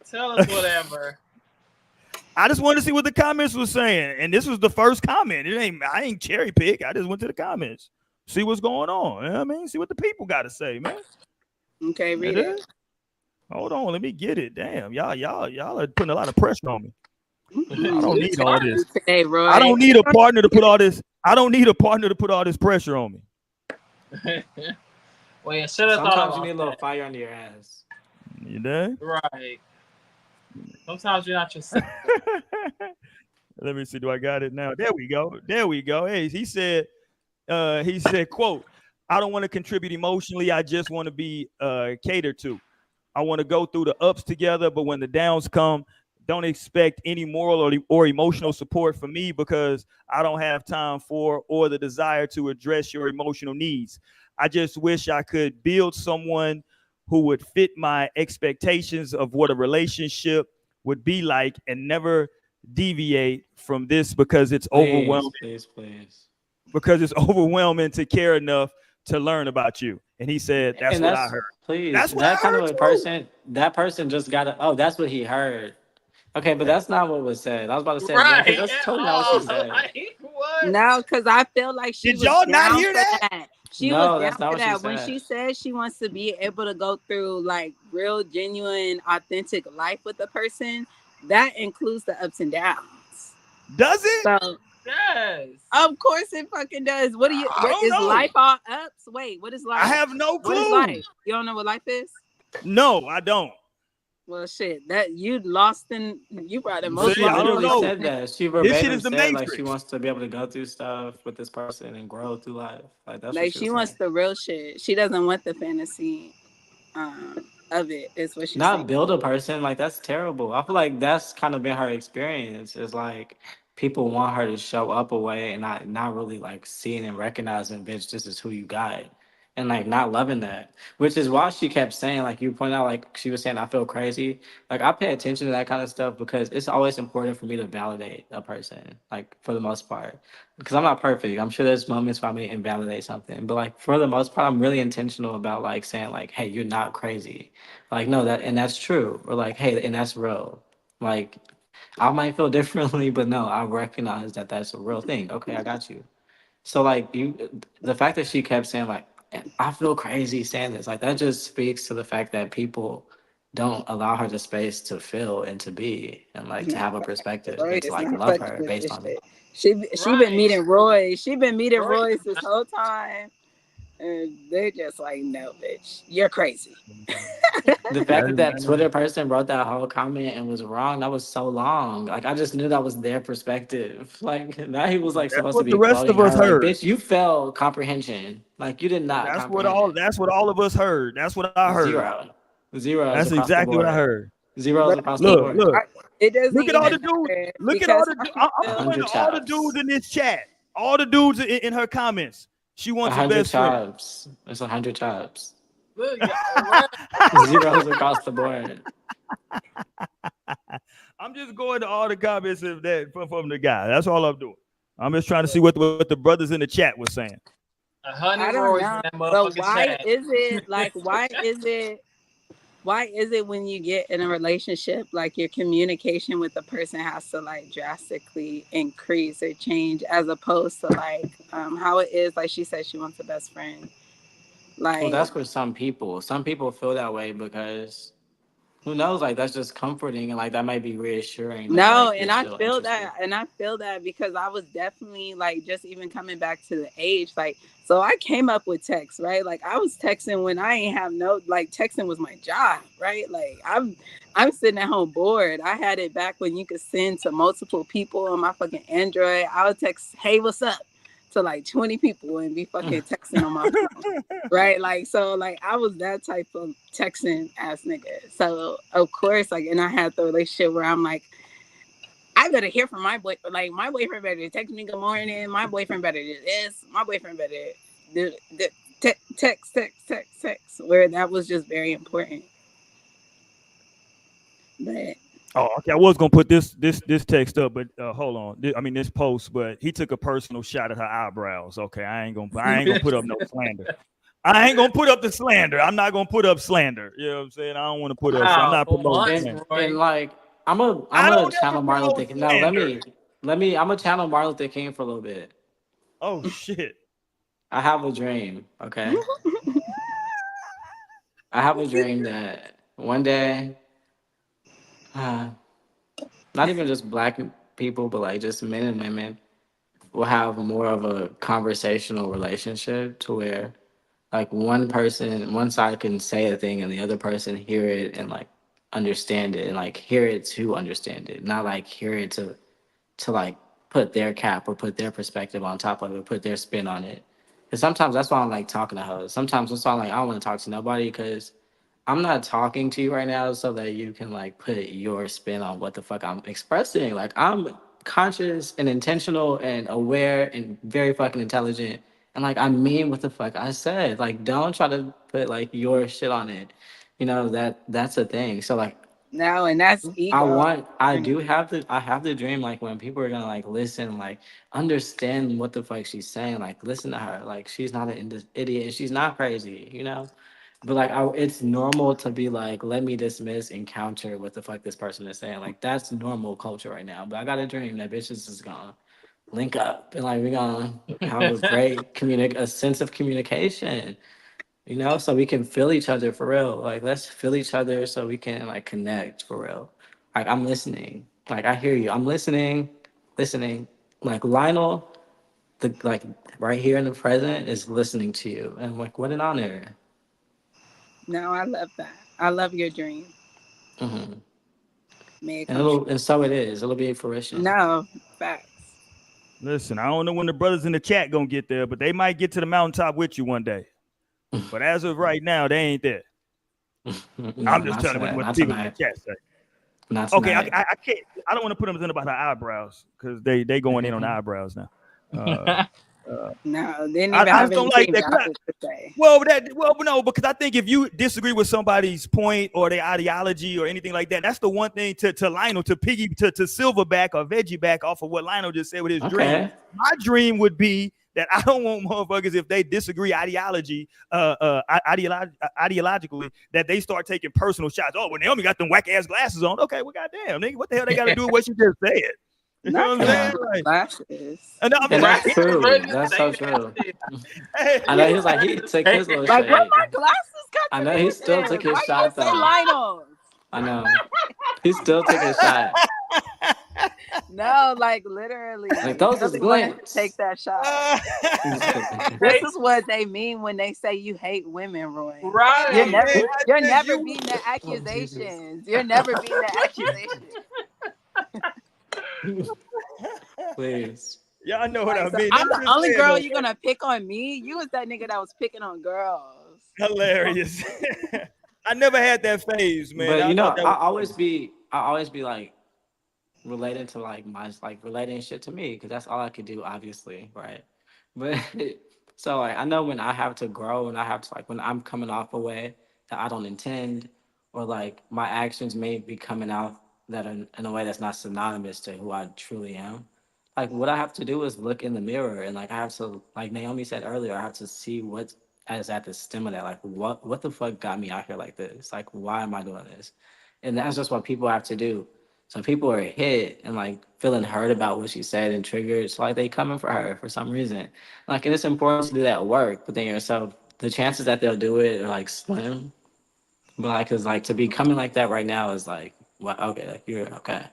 Tell us whatever. I just wanted to see what the comments were saying, and this was the first comment. I ain't cherry pick. I just went to the comments, see what's going on. You know what I mean, see what the people got to say, man. Okay, It read it. is. Hold on, let me get it. Damn, y'all are putting a lot of pressure on me. I don't You need all talking this. today, I Roy. don't need a partner to put all this. I don't need a partner to put all this pressure on me. Well, you should have thought Sometimes you about need a little that. fire under your ass. You know? Right. Sometimes you're not yourself. Let me see. Do I got it now? There we go. There we go. Hey, he said, quote, I don't want to contribute emotionally. I just want to be catered to. I want to go through the ups together, but when the downs come, don't expect any moral or emotional support from me because I don't have time for or the desire to address your emotional needs. I just wish I could build someone who would fit my expectations of what a relationship would be like and never deviate from this because it's Please, overwhelming please, please. because it's overwhelming to care enough to learn about you. And he said, that's And what I that's heard. please That's what that I kind of heard a too. person. That person just got to. Oh, that's what he heard. Okay, but that's not what was said. I was about to say yeah, because Right that's at totally not what she all. said. Like what? No, because I feel like she Did was y'all not down hear for that? that. She was No, down that's not for what she that. When said. she says she wants to be able to go through like real, genuine, authentic life with a person, that includes the ups and downs. Does it? So, Yes. of course, it fucking does. I What don't is know. life all ups? Wait, what is I life? have no What is clue. life? You don't know what life is? No, I don't. Well, shit, that you lost in you brought the But most she See, I lost in don't literally know. said conversation. that. She This shit verbatim is the said like she Matrix. wants to be able to go through stuff with this person and grow through life. Like that's what Like she she was wants saying. the real shit. She doesn't want the fantasy of it. Is what she's Not saying. build a person, like that's terrible. I feel like that's kind of been her experience. Is like people want her to show up a way and not really like seeing and recognizing, bitch, this is who you got. And like not loving that. Which is why she kept saying, like you pointed out, like she was saying, I feel crazy. Like I pay attention to that kind of stuff because it's always important for me to validate a person, like for the most part. Because I'm not perfect. I'm sure there's moments where I may invalidate something. But like for the most part, I'm really intentional about like saying like, hey, you're not crazy, like, no, that and that's true. Or like, hey, and that's real. Like, I might feel differently, but no, I recognize that that's a real thing. Okay, I got you. So like the fact that she kept saying like, I feel crazy saying this, like that just speaks to the fact that people don't allow her the space to feel and to be and like to Nah, have a perspective Roy and to is like not love fucking her with based this on it. shit. She been Right. meeting Roy. She been meeting Roy Royce is this not- whole time, and they just like, no, bitch, you're crazy. The fact that that Twitter person wrote that whole comment and was wrong, that was so long. Like I just knew that was their perspective. Like now he was like That's supposed to what the be rest quoting of us her. Like, heard. bitch, you failed comprehension. Like you did not comprehend. That's what all of us heard. That's what I heard. Zero. Zeros That's across the exactly what I board. heard. Zeros But across the Look, board. look, it doesn't look at all even the dudes. matter Look at all because the. how she I'm A feels. pointing hundred to all the chops. dudes in this chat. All the dudes in her comments. She A wants a hundred best friend. chops. It's 100 chops. Look, y'all, right? Zeros across the board. I'm just going to all the comments of that from the guy. That's all I'm doing. I'm just trying to see what the brothers in the chat was saying. 100 I don't Roy's in know, that but motherfucking why chat. is it like? Why is it when you get in a relationship, like your communication with the person has to like drastically increase or change as opposed to like how it is, like she said she wants a best friend. Well, Like that's for some people. Some people feel that way because who knows? Like that's just comforting and like that might be reassuring that no, like you're and I still feel interested. that, and I feel that because I was definitely like just even coming back to the age, like so I came up with text, right? Like I was texting when I ain't have no like texting was my job, right? Like I'm sitting at home bored. I had it back when you could send to multiple people on my fucking Android. I would text, "Hey, what's up?" to like 20 people and be fucking texting on my phone. Right, like so like I was that type of texting ass nigga, so of course like, and I had the relationship where I'm like, I better hear from my boy, like my boyfriend better text me good morning, my boyfriend better do this, my boyfriend better do text, where that was just very important. But Oh, okay. I was gonna put this text up, but hold on. I mean this post, but he took a personal shot at her eyebrows. Okay, I ain't gonna put up no slander. I ain't gonna put up the slander. I'm not gonna put up slander. You know what I'm saying? I don't want to put up. I'm Wow, not for promoting once, slander. And Roy. like I'm I a don't channel ever Martin promote Luther King. No, slander. I'm a channel Martin Luther King for a little bit. Oh shit. I have a dream, okay? I have a dream that one day, uh, not even just black people, but like just men and women will have more of a conversational relationship to where like one side can say a thing and the other person hear it and like understand it and like hear it to understand it, not like hear it to like put their cap or put their perspective on top of it, put their spin on it. Because sometimes that's why I'm like talking to hoes. Sometimes that's why I'm like I don't want to talk to nobody because I'm not talking to you right now so that you can like put your spin on what the fuck I'm expressing. Like I'm conscious and intentional and aware and very fucking intelligent. And like I mean what the fuck I said. Like don't try to put like your shit on it. You know, that's a thing. So like no, and that's ego. I have the dream like when people are gonna like listen, like understand what the fuck she's saying, like listen to her. Like she's not an idiot and she's not crazy, you know? But like it's normal to be like, let me dismiss and counter what the fuck this person is saying. Like that's normal culture right now. But I got a dream that bitches is gonna link up and like we're gonna have a great a sense of communication, you know, so we can feel each other for real. Like let's feel each other so we can like connect for real. Like I'm listening. Like I hear you. I'm listening. Like Lionel, the like right here in the present is listening to you. And like what an honor. No, I love that. I love your dream. Hmm. May it And come true. so it is. It'll be a fruition. No, facts. Listen, I don't know when the brothers in the chat gonna get there, but they might get to the mountaintop with you one day. But as of right now, they ain't there. No, I'm just not telling you tonight. what the Not people in the tonight. chat say. Not Okay, tonight. I can't. I don't want to put them in about her eyebrows because they going in on the eyebrows now. No, they didn't even I have just don't like anything that. valid to say. Well, no, because I think if you disagree with somebody's point or their ideology or anything like that, that's the one thing to Lionel to silverback or veggie back off of what Lionel just said with his dream. Okay. My dream would be that I don't want motherfuckers if they disagree ideologically, that they start taking personal shots. Oh, well, Naomi got them whack ass glasses on. Okay, well, goddamn, nigga, what the hell they got to do with what she just said? You know what I'm saying? Like, Glasses. and I'm And just, that's true. That's so true. I know he's like he took his little Like, what shade. my glasses got I to know do he with still this? took Why his you shot say though. Lionel? I know. He's still taking a shot. No, like literally. Like those is really wanted to glints. take that shot. This is what they mean when they say you hate women, Roy. Right. You're never beating the accusations. You're never beating the accusations. Please. Y'all know what I So mean. I'm the only girl though, you're gonna pick on me. You was that nigga that was picking on girls. Hilarious. I never had that phase, man. But I you know, thought that was I always be like relating to like my like relating shit to me because that's all I could do, obviously, right? But so like I know when I have to grow and I have to like when I'm coming off a way that I don't intend, or like my actions may be coming out that are in a way that's not synonymous to who I truly am. Like what I have to do is look in the mirror and like I have to, like Naomi said earlier, I have to see what is at the stem of that. Like what the fuck got me out here like this? Like why am I doing this? And that's just what people have to do. So people are hit and like feeling hurt about what she said and triggered. So like they coming for her for some reason. Like and it's important to do that work within yourself. The chances that they'll do it are like slim. But like cause like to be coming like that right now is like, well, okay, like you're okay.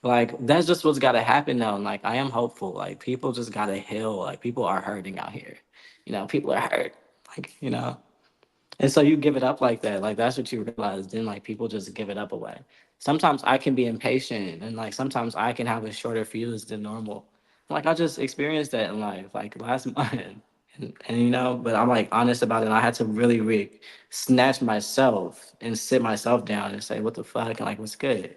Like that's just what's gotta happen though. And like I am hopeful. Like people just gotta heal. Like people are hurting out here. You know, people are hurt. Like, you know. And so you give it up like that. Like that's what you realize. Then like people just give it up away. Sometimes I can be impatient and like sometimes I can have a shorter fuse than normal. Like I just experienced that in life, like last month. And you know, but I'm like honest about it. And I had to really snatch myself and sit myself down and say, what the fuck? And like, what's good?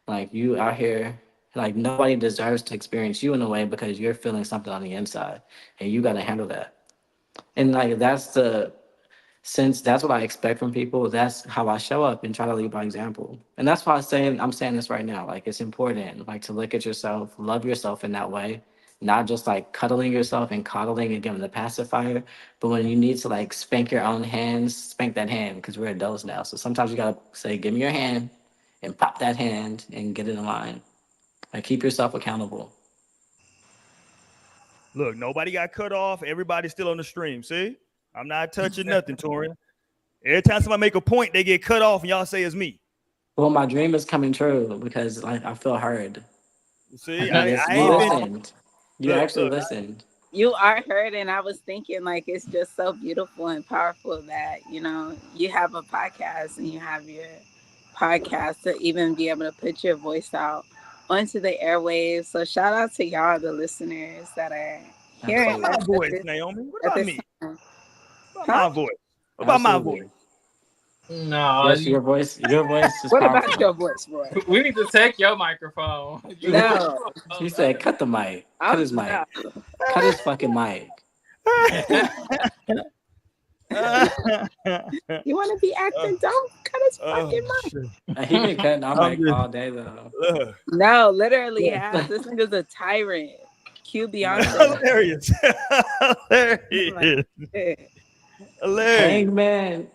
Like you out here, like nobody deserves to experience you in a way because you're feeling something on the inside and you got to handle that. And like, since that's what I expect from people, that's how I show up and try to lead by example. And that's why I'm saying this right now. Like it's important, like to look at yourself, love yourself in that way, not just like cuddling yourself and coddling and giving the pacifier, but when you need to like spank your own hands, spank that hand because we're adults now. So sometimes you gotta say, give me your hand and pop that hand and get it in line. Like keep yourself accountable. Look, nobody got cut off. Everybody's still on the stream. See? I'm not touching nothing, Torian. Every time somebody make a point, they get cut off and y'all say it's me. Well, my dream is coming true because like I feel heard. See, You I ain't listened. You actually look, listened. You are heard, and I was thinking like it's just so beautiful and powerful that you have a podcast and you have your podcast to even be able to put your voice out onto the airwaves. So shout out to y'all, the listeners that are hearing my voice, Naomi. What about me? Time. What about my voice? What about my voice? No. Yes, your voice is What powerful. about your voice, Roy? We need to take your microphone. No. He said, cut the mic. Cut his mic. No. Cut his fucking mic. You want to be acting? Don't cut his fucking mic. He been cutting our mic all day though. No, literally, this nigga's a tyrant. Cue Beyonce. Hilarious. Hilarious. Hilarious. Hangman.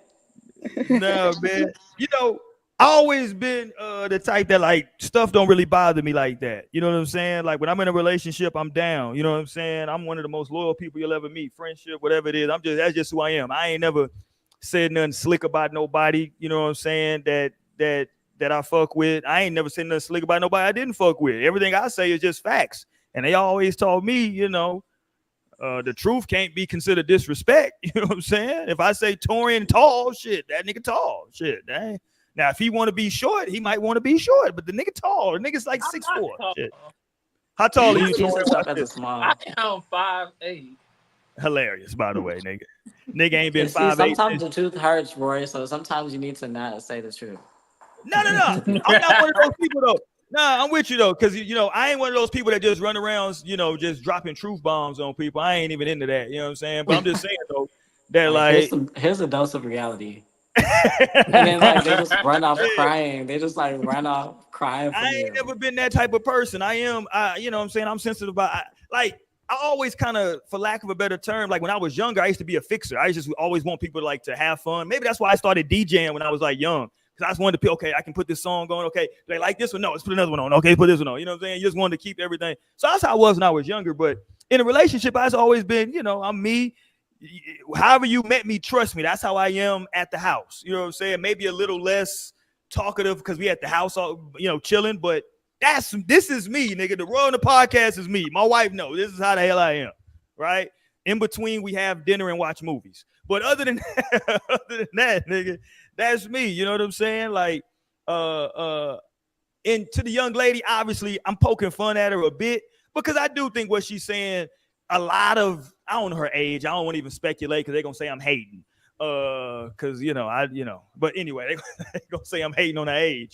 No, man. You know, I always been the type that like stuff don't really bother me like that. You know what I'm saying? Like when I'm in a relationship, I'm down. You know what I'm saying? I'm one of the most loyal people you'll ever meet. Friendship, whatever it is. That's just who I am. I ain't never said nothing slick about nobody. You know what I'm saying? That I fuck with. I ain't never said nothing slick about nobody I didn't fuck with. Everything I say is just facts. And they always told me, the truth can't be considered disrespect. You know what I'm saying? If I say Torian tall, shit, that nigga tall. Shit, dang. Now, if he want to be short, he might want to be short, but the nigga tall. The nigga's like 6'4". Shit. How tall are you, Torian? I am 5'8". Hilarious, by the way, nigga. Nigga ain't been 5'8". Sometimes the truth hurts, Roy, so sometimes you need to not say the truth. No. I'm not one of those people, though. Nah, I'm with you though, because I ain't one of those people that just run around, just dropping truth bombs on people. I ain't even into that. You know what I'm saying? But I'm just saying though that like here's a dose of reality. And then like they just run off crying. They just like run off crying. I ain't never been that type of person. You know what I'm saying? I'm sensitive about I always kind of, for lack of a better term, like when I was younger, I used to be a fixer. I just always want people to have fun. Maybe that's why I started DJing when I was like young. Because I just wanted to okay, I can put this song on. Okay, they like this one? No, let's put another one on. Okay, put this one on. You know what I'm saying? You just wanted to keep everything. So that's how I was when I was younger. But in a relationship, I've always been, I'm me. However you met me, trust me. That's how I am at the house. You know what I'm saying? Maybe a little less talkative because we at the house all chilling, but this is me, nigga. The Royal and the podcast is me. My wife knows this is how the hell I am, right? In between, we have dinner and watch movies. But other than that, nigga, that's me. You know what I'm saying? Like, and to the young lady, obviously, I'm poking fun at her a bit because I do think what she's saying, a lot of, I don't know her age. I don't want to even speculate because they're gonna say I'm hating. Because but anyway, they're gonna say I'm hating on her age.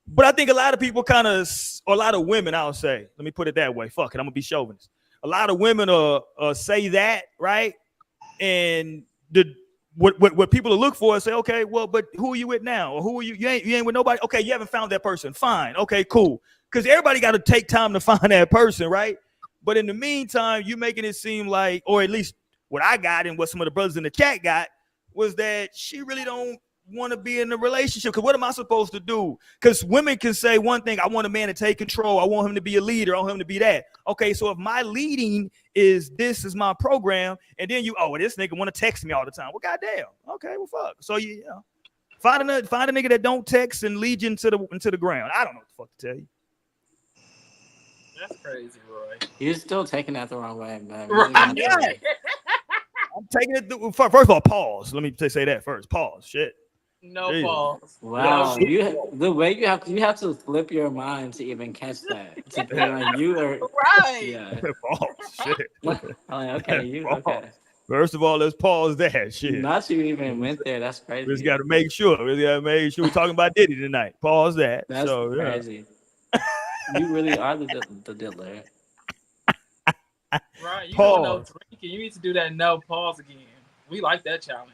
But I think a lot of people or a lot of women, I'll say, let me put it that way. Fuck it, I'm gonna be chauvinist. A lot of women say that, right? And what people look for is say, okay, well, but who are you with now? Or who are you? You ain't with nobody. Okay, you haven't found that person. Fine. Okay, cool. Because everybody got to take time to find that person, right? But in the meantime, you making it seem like, or at least what I got and what some of the brothers in the chat got, was that she really don't want to be in a relationship. Because what am I supposed to do? Because women can say one thing, I want a man to take control. I want him to be a leader. I want him to be that. Okay, so if my leading is this is my program, and then this nigga want to text me all the time. Well, goddamn. Okay, well, fuck. So find a nigga that don't text and lead you into the ground. I don't know what the fuck to tell you. That's crazy, Roy. You're still taking that the wrong way, man. Right. I'm taking it. First of all, pause. Let me say that first. Pause. Shit. No Jesus. pause. Wow, the way you have to flip your mind to even catch that. To be like you are right. Yeah. Pause. Shit. Okay. First of all, let's pause that shit. Not you even went there. That's crazy. We just got to make sure. We're talking about Diddy tonight. Pause that. That's crazy. You really are the diddler. Right, you don't know drinking. You need to do that no pause again. We like that challenge.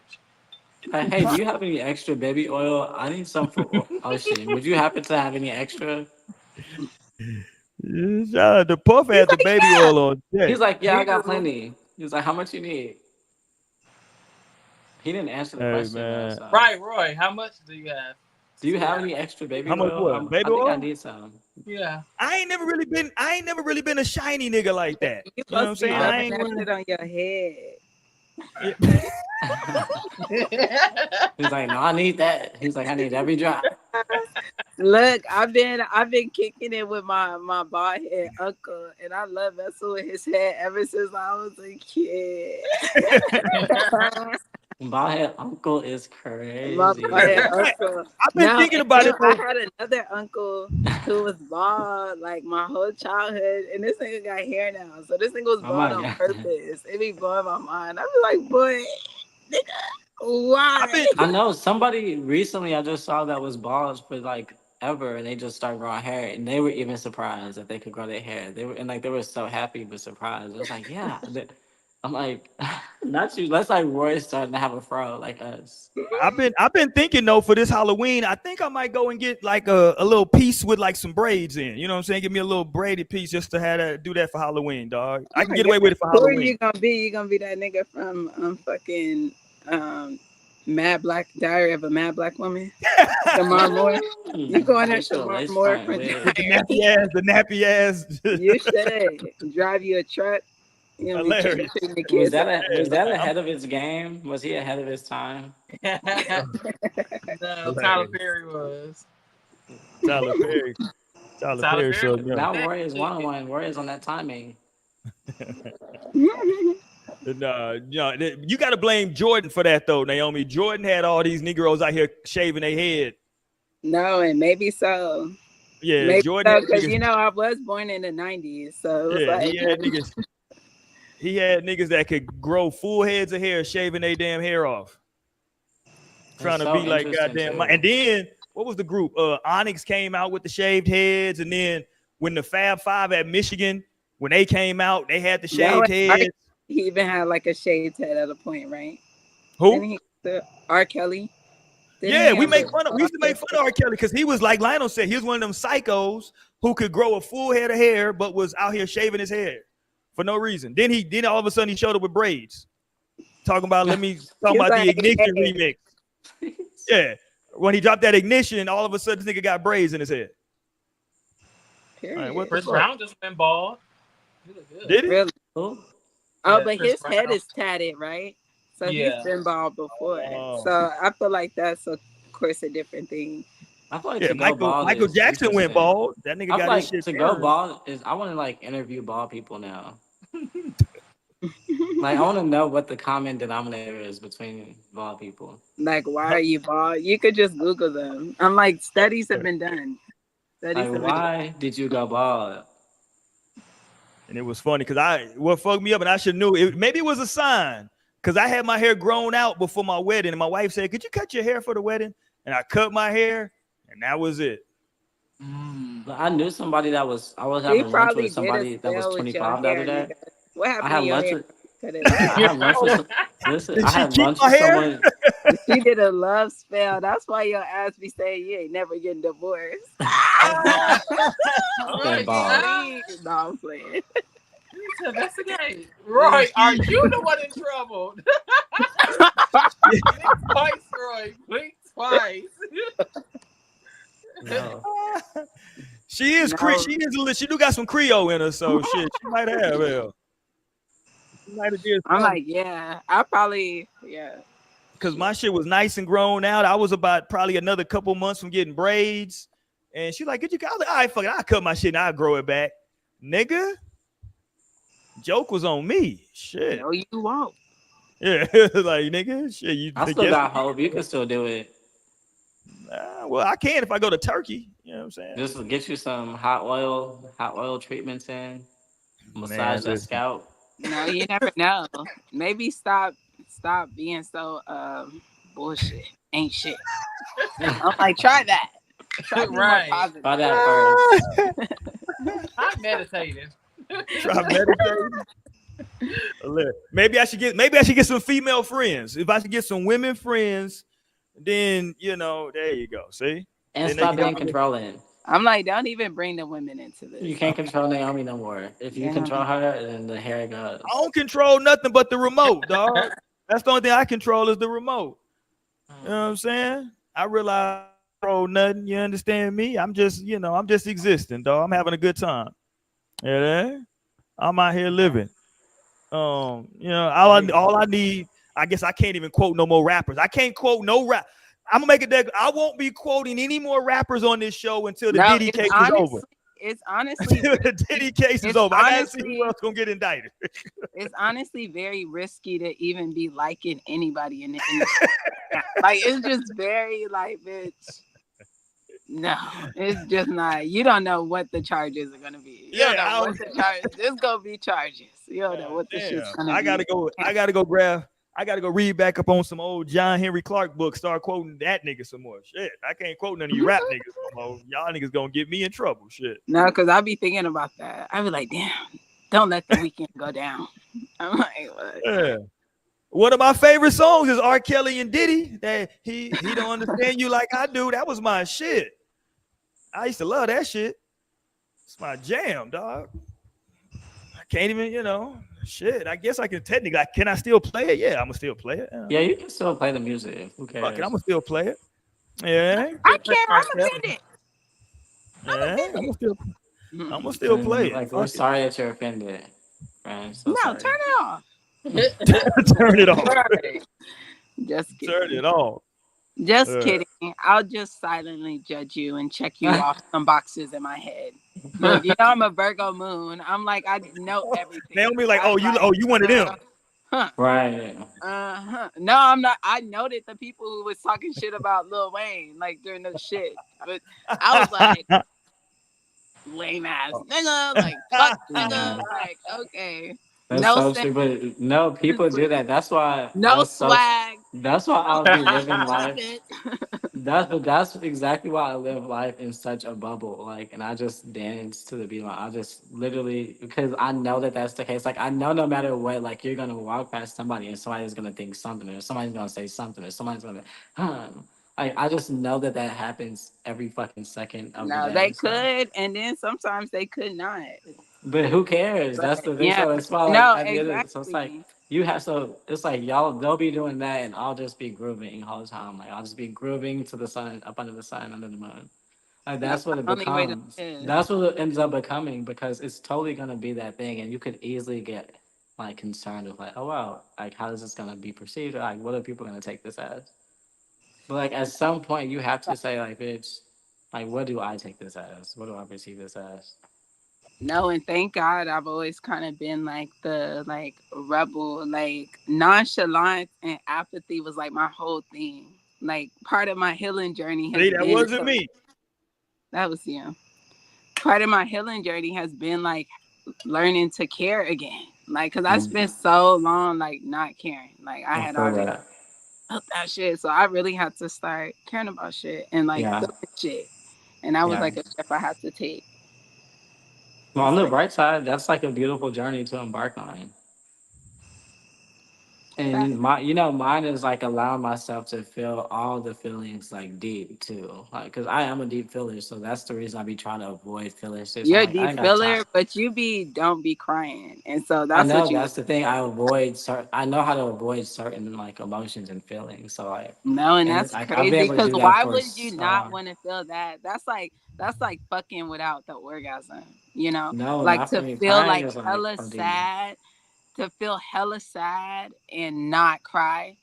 Hey, do you have any extra baby oil? I need some for. Oh shit! Would you happen to have any extra? Shout out to Puff had the baby oil on deck. He's like, yeah, I got plenty. He was like, how much you need? He didn't answer the question. Man. So. Right, Roy. How much do you have? Do you have any extra baby oil? How much what? Baby oil? I think I need some. Yeah. I ain't never really been a shiny nigga like that. You know what I'm saying? I ain't that shit on your head. He's like, no, I need that. He's like, I need every drop. Look, I've been kicking it with my bald head uncle, and I love messing with his head ever since I was a kid. Bald head uncle is crazy. My bald head uncle. I've been thinking about it. I had another uncle who was bald like my whole childhood, and this nigga got hair now. So this nigga was bald on purpose. It be blowing my mind. I be like, boy, nigga, why? I know somebody recently I just saw that was bald for like ever, and they just started growing hair, and they were even surprised that they could grow their hair. They were so happy but surprised. It was like, yeah. I'm like, not you. Let's like Roy starting to have a fro like us. I've been thinking though for this Halloween, I think I might go and get like a little piece with like some braids in. You know what I'm saying? Give me a little braided piece just to do that for Halloween, dog. I can get away with it for Halloween. Who are you gonna be? You gonna be that nigga from fucking Diary of a Mad Black Woman? Shamar Moore. You going at Shamar Moore for the nappy ass. You should drive you a truck. You know, was that ahead of its game? Was he ahead of his time? No, Tyler Perry was. Tyler Perry. So, now Roy is 1-on-1. Roy is on that timing. No, you got to blame Jordan for that though, Naomi. Jordan had all these Negroes out here shaving their head. No, and maybe so. Yeah, maybe Jordan. Because I was born in the 90s, so it was he had niggas. He had niggas that could grow full heads of hair, shaving their damn hair off. Trying to be like goddamn. And then what was the group? Onyx came out with the shaved heads, and then when the Fab Five at Michigan, when they came out, they had the shaved heads. He even had like a shaved head at a point, right? Who? R. Kelly. We used to make fun of R. Kelly because he was like Lionel said, he was one of them psychos who could grow a full head of hair, but was out here shaving his hair for no reason. Then all of a sudden he showed up with braids. Talking about the Ignition remix. Yeah. When he dropped that Ignition, all of a sudden this nigga got braids in his head. Right, Chris Brown just went bald. He looked good. Did he? Really? Oh, but his head is tatted, right? So he's been bald before. So I feel like that's of course a different thing. I feel like Yeah, to go bald Michael is Jackson went interesting. bald. That nigga I feel got his like shit to go burned. bald is I want to like interview bald people now. Like I want to know what the common denominator is between bald people. Like, why are you bald? You could just Google them. I'm like, studies have been done. Studies Like have been done. why did you go bald? And it was funny because what fucked me up, and I should knew it. Maybe it was a sign because I had my hair grown out before my wedding, and my wife said, "Could you cut your hair for the wedding?" And I cut my hair, and that was it. But I knew somebody that was. I was He having lunch probably with did a somebody that was spell with your 25 the other hair, day. nigga. What I happened to had your lunch hair? with. Cut it off. I had lunch with. Listen, Did I she had keep lunch my with hair? someone. She did a love spell. That's why your ass be saying you ain't never getting divorced. Stay Right. bald. No, I'm playing. You need to investigate. Roy, are you the one in trouble? Blink twice, Roy. Blink twice. No. She is No. she do got some Creole in her, so shit, she might have. Well, she might have did I'm something. like, yeah. I probably, yeah. Because my shit was nice and grown out. I was about probably another couple months from getting braids. And she's like, "Get you?" I was like, "All right, fuck it. I'll cut my shit and I'll grow it back." Nigga, joke was on me. Shit. No, you won't. Yeah. Like, nigga, shit. You I still guess got hope. You can still do it. well, I can if I go to Turkey. You know what I'm saying? Just get you some hot oil treatments in. Man, Massage that listen. scalp. No, you never know. Maybe stop being so bullshit. Ain't shit. I'm like, try that. Try being more Right. positive. Try that first. I'm meditating. Try meditating. Maybe I should get some female friends. If I should get some women friends, then there you go. See? And Then they stop can being help me. controlling. I'm like, don't even bring the women into this. You can't control Naomi no more. If you Yeah. control her, then the hair goes. I don't control nothing but the remote, dog. That's the only thing I control is the remote. You know what I'm saying? I realize I don't control nothing. You understand me? I'm just existing, dog. I'm having a good time. Yeah, I'm out here living. All I need. I guess I can't even quote no more rappers. I can't quote no rap. I'm gonna make it that I won't be quoting any more rappers on this show until the No, Diddy case is over. it's honestly Until the Diddy case is it's over. I gotta see honestly who else gonna get indicted. it's honestly very risky to even be liking anybody in the industry. Like, it's just very like, bitch. No, it's just not. You don't know what the charges are gonna be. You don't know what the charges. There's gonna be charges. You don't know what the shit's gonna be. I gotta go read back up on some old John Henry Clark books. Start quoting that nigga some more. Shit, I can't quote none of you rap niggas no more. Y'all niggas gonna get me in trouble. Shit. No, because I'll be thinking about that. I'll be like, damn, don't let the weekend go down. I'm like, what? Yeah. One of my favorite songs is R. Kelly and Diddy. That he don't understand you like I do. That was my shit. I used to love that shit. It's my jam, dog. I can't even, shit. I guess I can technically. Can I still play it? Yeah, I'm gonna still play it. Yeah, you can still play the music. Who cares? Fuck it, I'm gonna still play it. Yeah. I can't. I'm offended. I'm gonna still play it. Like, we're sorry that you're offended, friend. So No, sorry. turn it off. Turn it off. Right. Just kidding. Turn it off. Just kidding. I'll just silently judge you and check you off some boxes in my head. Look, I'm a Virgo moon. I'm like, I know everything. They'll be like, you one of them. Huh. Right. No, I'm not. I noted the people who was talking shit about Lil Wayne, like, during the shit. But I was like, lame ass nigga, like, fuck nigga, like, okay. That's No so true, but no, people do that. That's why. No swag. That's why I'll be living life. That's exactly why I live life in such a bubble. Like, and I just dance to the beat. Like, I just literally, because I know that that's the case. Like, I know no matter what, like, you're gonna walk past somebody and somebody's gonna think something, or somebody's gonna say something, or somebody's gonna, Like, I just know that happens every fucking second of the day. No, they could, and then sometimes they could not. But who cares? That's the thing. Yeah. So that's why, No, exactly. So it's like it's like they'll be doing that, and I'll just be grooving all the time. Like, I'll just be grooving to the sun, up under the sun, under the moon. Like, that's what it becomes. That's what it ends up becoming, because it's totally gonna be that thing, and you could easily get like concerned with, like, oh wow, like, how is this gonna be perceived? Or, like, what are people gonna take this as? But, like, at some point you have to say, like, bitch, Like, what do I take this as? What do I perceive this as? No, and thank God I've always kind of been like the like rebel, like nonchalance and apathy was like my whole thing. Like part of my healing journey has See, that been wasn't me. that was you. Part of my healing journey has been like learning to care again. Like, cause I spent so long like not caring. Like I I had feel already that. felt that shit, so I really had to start caring about shit and like Yeah, feeling shit. And that was yeah. like a step I had to take. Well, on It's the like bright side, that's like a beautiful journey to embark on. that. And my, you know, mine is like allowing myself to feel all the feelings like deep too. Like, cause I am a deep feeler, so that's the reason I be trying to avoid feeling shit. So I'm You're a like, I deep ain't got time. filler, but you don't be crying. And so I that's know what you that's the thing. I avoid certain. I know how to avoid certain like emotions and feelings. So like, know, and and that's like I've been crazy. able to Because do that why for would you so not long. want to feel that? That's like fucking without the orgasm, you know? No, Like not for to me. feel Crying like is like hella OD. sad, to feel hella sad and not cry.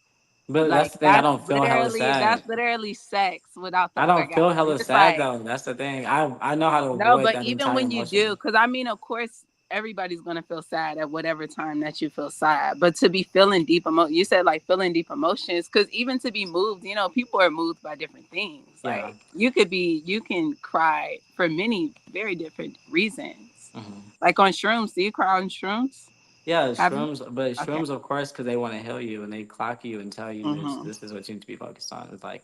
But that's Like the thing. I don't feel hella that's sad. literally sex without the I don't orgasm. feel hella It's sad like though. That's the thing. I know how to no, avoid but that even entire when you do, emotion. because I mean, of course, everybody's gonna feel sad at whatever time that you feel sad. But to be feeling deep emotion, you said like feeling deep emotions, because even to be moved, you know, people are moved by different things. Yeah. Like you can cry for many very different reasons. Hmm. Like on shrooms, do you cry on shrooms? Yeah, Have you? shrooms, but Okay. shrooms, of course, because they want to heal you and they clock you and tell you this Mm-hmm. this is what you need to be focused on. It's like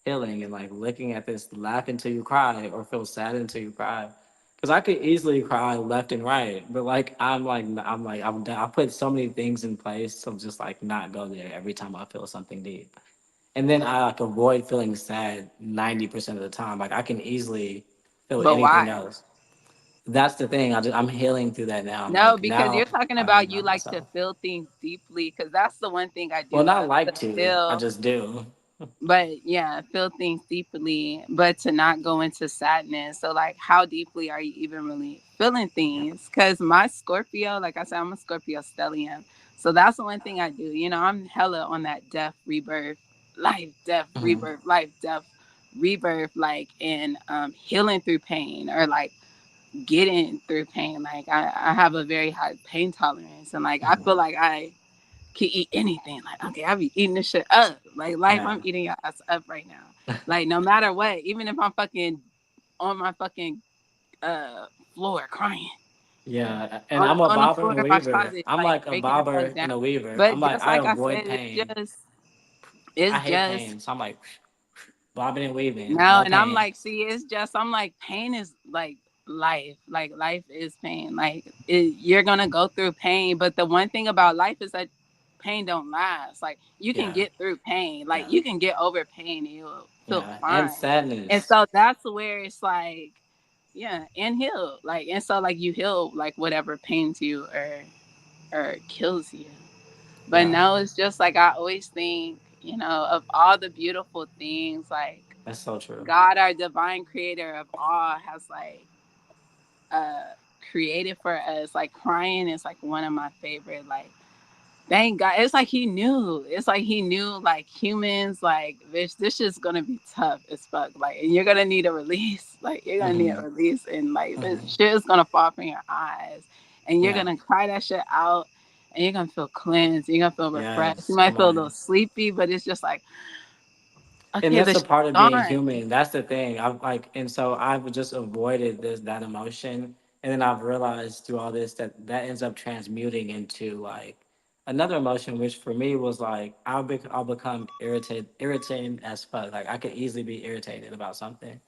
healing and like looking at this, laugh until you cry or feel sad until you cry. Because I could easily cry left and right, but like I put so many things in place to just like not go there every time I feel something deep, and then I like avoid feeling sad 90% of the time. Like I can easily feel But anything why? else. That's the thing. I'm healing through that now. No, Like because you're now talking I about you love like to myself. feel things deeply, because that's the one thing I Well, do not love like to to. I feel. just do. But yeah, feel things deeply, but to not go into sadness. So like how deeply are you even really feeling Yeah. things? Because my Scorpio, like I said, I'm a Scorpio stellium. So that's the one thing I do. You know, I'm hella on that death, rebirth, Mhm. life, death, rebirth, like and healing through pain or like getting through pain. Like I have a very high pain tolerance and like I feel Mhm. like I can eat anything. Like, okay, I be eating this shit up. Like life, Yeah. I'm eating your ass up right now. Like no matter what, even if I'm fucking on my fucking uh floor crying. Yeah. And I'm a On the bobber floor and in my weaver. closet, I'm like like a breaking the fuck bobber down. and a weaver. I'm But like just I like I avoid said, pain. I it's hate just pain. So I'm like bobbing and weaving. no, No and I'm pain. like, see, it's just I'm like, pain is like life. Like life is pain. Like you're gonna go through pain, but the one thing about life is that pain don't last. Like you can Yeah. get through pain. Like Yeah. you can get over pain and you'll feel Yeah. And fine. And sadness. so that's where it's like, yeah, and heal. Like and so like you heal like whatever pains you or kills you. But Yeah. no, it's just like I always think, you know, of all the beautiful things like That's so true. God, our divine creator of all, has like uh created for us. Like crying is like one of my favorite. Like thank God, it's like he knew. It's like he knew like humans like this is gonna be tough as fuck. Like and you're gonna need a release. Like you're gonna need a Hmm. release, and like this Hmm. shit is gonna fall from your eyes, and you're Yeah. gonna cry that shit out. And you're gonna feel cleansed. You're gonna feel refreshed. You Yes. might Come feel a little on. sleepy, but it's just like, And okay, that's the a shit's part of being gone. human. That's the thing. I've like, and so I've just avoided that emotion, and then I've realized through all this that that ends up transmuting into like another emotion, which for me was like I'll become irritated as fuck. Like I could easily be irritated about something,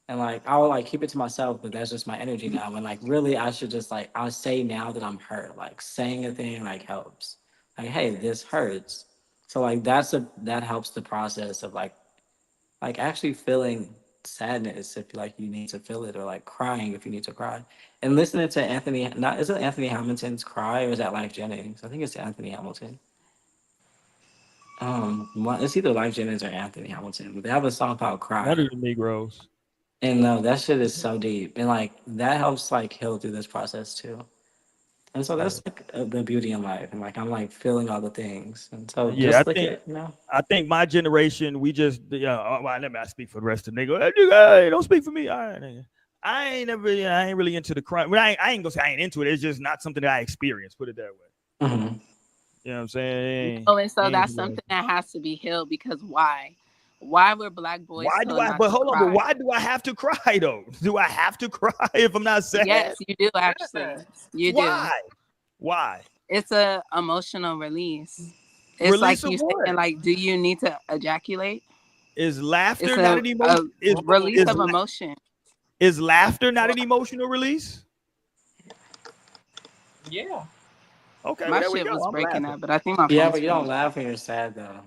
and like I'll like keep it to myself, but that's just my energy now. And like really, I should just like I'll say now that I'm hurt. Like saying a thing like helps. Like hey, this hurts. So like that helps the process of like actually feeling sadness if like you need to feel it or like crying if you need to cry and listening to Anthony, not is it Anthony Hamilton's Cry or is that Life Jennings? I think it's Anthony Hamilton. It's either Life Jennings or Anthony Hamilton, but they have a song called One Cry. of the Negroes. And no, that shit is so deep and like that helps like heal through this process too. And so that's like the beauty in life, and like I'm like feeling all the things, and so Yeah, just look at I think my generation, we just well, let me I speak for the rest of the nigga. Hey, nigga, don't speak for me. All right, nigga. I ain't never, I ain't really into the crime. Well, I ain't gonna say I ain't into it. It's just not something that I experienced. Put it that way. Mm-hmm. You know what I'm saying? Oh, and so that's something that has to be healed because why? Why were black boys Why do told I? not But to hold on. cry? But why do I have to cry though? Do I have to cry if I'm not sad? Yes, you do actually. You Why? do. Why? It's a emotional release. It's Release like of you what? saying, like, do you need to ejaculate? Is It's laughter not a, an a emotion? release of emotion. Is laughter not an emotional release? Yeah. Okay, well My there we shit go. was I'm breaking laughing. up, but I think my Yeah, phone's but you don't coming laugh back. when you're sad though.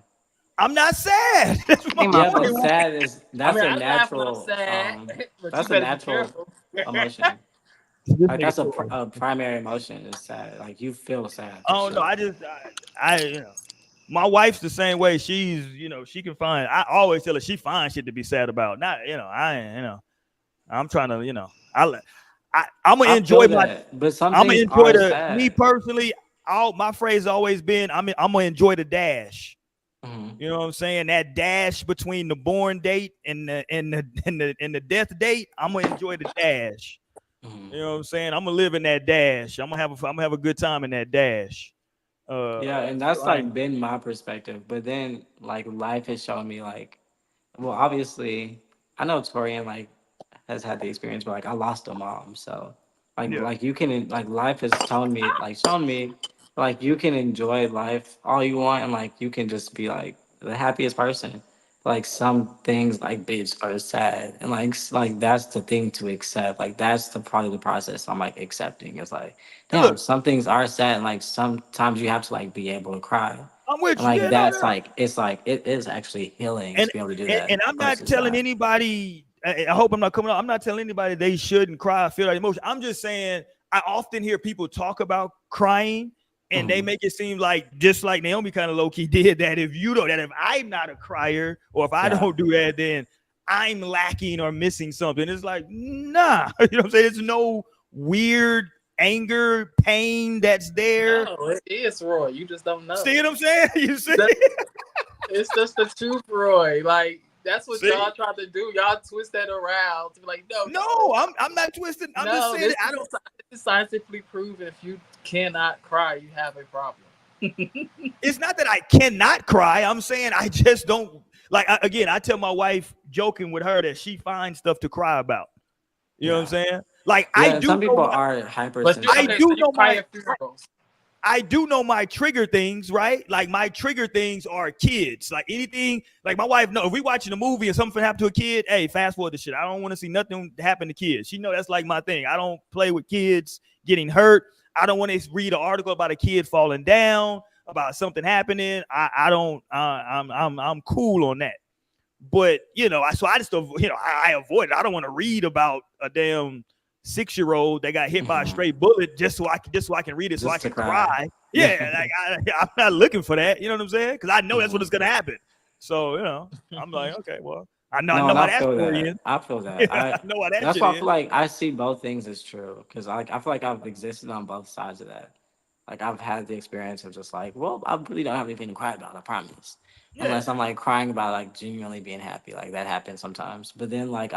I'm not sad. That's I my think my Yeah, but phone. point. sad is I that's mean, a I laugh when I'm natural sad, but you that's a better be natural careful. emotion. This Like nigga that's said, a primary emotion is sad. Like you feel sad for oh no, sure. I my wife's the same way. She's, she can find. I always tell her she finds shit to be sad about. Not, I ain't, I'm trying to, I'm gonna I enjoy feel my. that, but some I'm gonna things enjoy are me sad. personally. All my phrase has always been, I'm gonna enjoy the dash. Mm-hmm. You know what I'm saying? That dash between the born date and the death date. I'm gonna enjoy the dash. Mm-hmm. You know what I'm saying? I'm gonna live in that dash. I'm gonna have a good time in that dash. Yeah, and So that's like been my perspective. But then like life has shown me like, well, obviously, I know Torian like has had the experience, but like I lost a mom, so yeah. like you can like life has shown me like you can enjoy life all you want, and like you can just be like the happiest person. Like some things like bitch are sad, and like that's the thing to accept. Like that's the part of the process I'm like accepting. It's like And damn, look, some things are sad, and like sometimes you have to like be able to cry. I'm And with you. like Yeah, no, that's no. like it's like it is actually healing And to be able to do and, that and I'm not versus telling that. anybody. I hope I'm not coming out. I'm not telling anybody they shouldn't cry, feel that emotion. I'm just saying I often hear people talk about crying, and they Mhm. make it seem like just like Naomi kind of low key did that. If you don't, that if I'm not a crier or if I Yeah. don't do that, then I'm lacking or missing something. It's like nah, you know what I'm saying? There's no weird anger, pain that's there. No, it is Roy. You just don't know. See what I'm saying? You see? It's just the truth, Roy. Like that's what See? y'all tried to do. Y'all twist that around to be like, no, No, I'm not twisted. I'm just no. saying that I This don't. is scientifically proven. If you cannot cry, you have a problem. It's not that I cannot cry. I'm saying I just don't like. Again, I tell my wife, joking with her, that she finds stuff to cry about. You know what I'm Yeah. saying? Like Yeah, and some people are But you I hypersensitive. okay? So do you know cry my at funerals. I do know my trigger things, right? Like my trigger things are kids. Like anything, like my wife know if we watching a movie and something happen to a kid, hey, fast forward the shit. I don't want to see nothing happen to kids. She know that's like my thing. I don't play with kids getting hurt. I don't want to read an article about a kid falling down, about something happening. I don't. I'm cool on that. But so I just I avoid it. I don't want to read about a damn 6-year-old that got hit by a Mhm. straight bullet just so I can read it so I Just to can cry. cry. Yeah, like I'm not looking for that. You know what I'm saying? Because I know that's what Mhm. is gonna happen. So I'm like, okay, well, I No, know and I how that feel story that. is. I feel that. I know how that That's shit why I is. feel like I see both things as true because I feel like I've existed on both sides of that. Like I've had the experience of just like, well, I really don't have anything to cry about. I promise. Yeah, Unless I'm like crying about like genuinely being happy, like that happens sometimes. But then like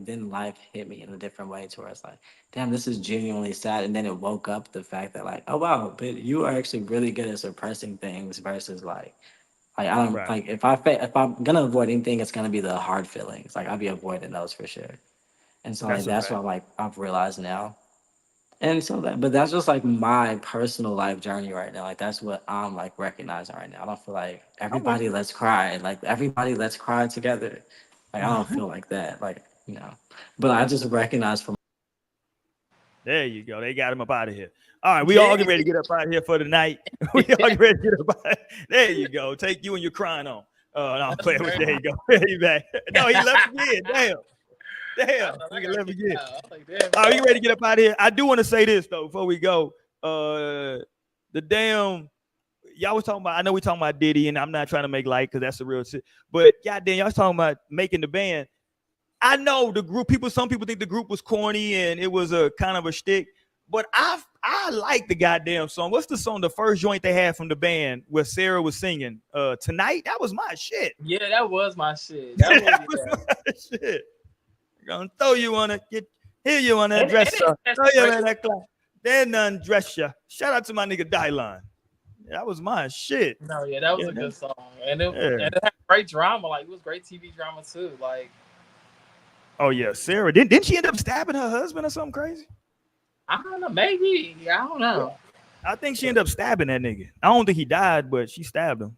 then life hit me in a different way to where it's like, damn, this is genuinely sad. And then it woke up the fact that like, oh wow, but you are actually really good at suppressing things versus like I don't right. like if I'm gonna avoid anything, it's gonna be the hard feelings. Like I'll be avoiding those for sure. And so like That's a that's fact. what like I've realized now. And so but that's just like my personal life journey right now. Like that's what I'm like recognizing right now. I don't feel like I'm with everybody let's cry. Like everybody let's cry together. Like I don't you. feel like that. Like, you know. But I just recognize from There you go. They got him up out of here. All right, we all Yeah. get ready to get up out of here for the night. We all get ready to get up out. There you go. Take you and your crying on. No, I'm playing with. There you go. He back. No, he left again. Damn. Nigga left again. All right, you ready to get up out of here? I do want to say this though before we go. The damn y'all was talking about. I know we talking about Diddy, and I'm not trying to make light because that's the real shit. But goddamn, y'all was talking about making the band. I know the group. Some people think the group was corny and it was a kind of a shtick. But I I like the goddamn song. What's the song? The first joint they had from the band where Sarah was singing. Tonight. That was my shit. Yeah, that was my shit. That was my shit. Gonna throw you on it. Here you on that And dresser. that's Throw you great. in that class. Then undress you. Shout out to my nigga Dylan. That was my shit. No, yeah, that was Yeah, a good song, and it Yeah. had great drama. Like it was great TV drama too. Like Oh yeah, Sarah. Didn't she end up stabbing her husband or something crazy? I don't know, maybe I don't know. I think she ended up stabbing that nigga. I don't think he died, but she stabbed him.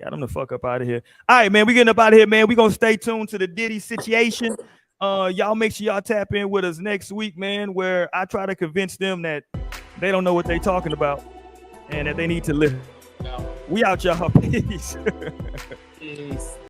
Got him the fuck up out of here. All right, man. We getting up out of here, man. We gonna stay tuned to the Diddy situation. Y'all make sure y'all tap in with us next week, man, where I try to convince them that they don't know what they talking about and that they need to live. No. We out, y'all. Peace. Peace.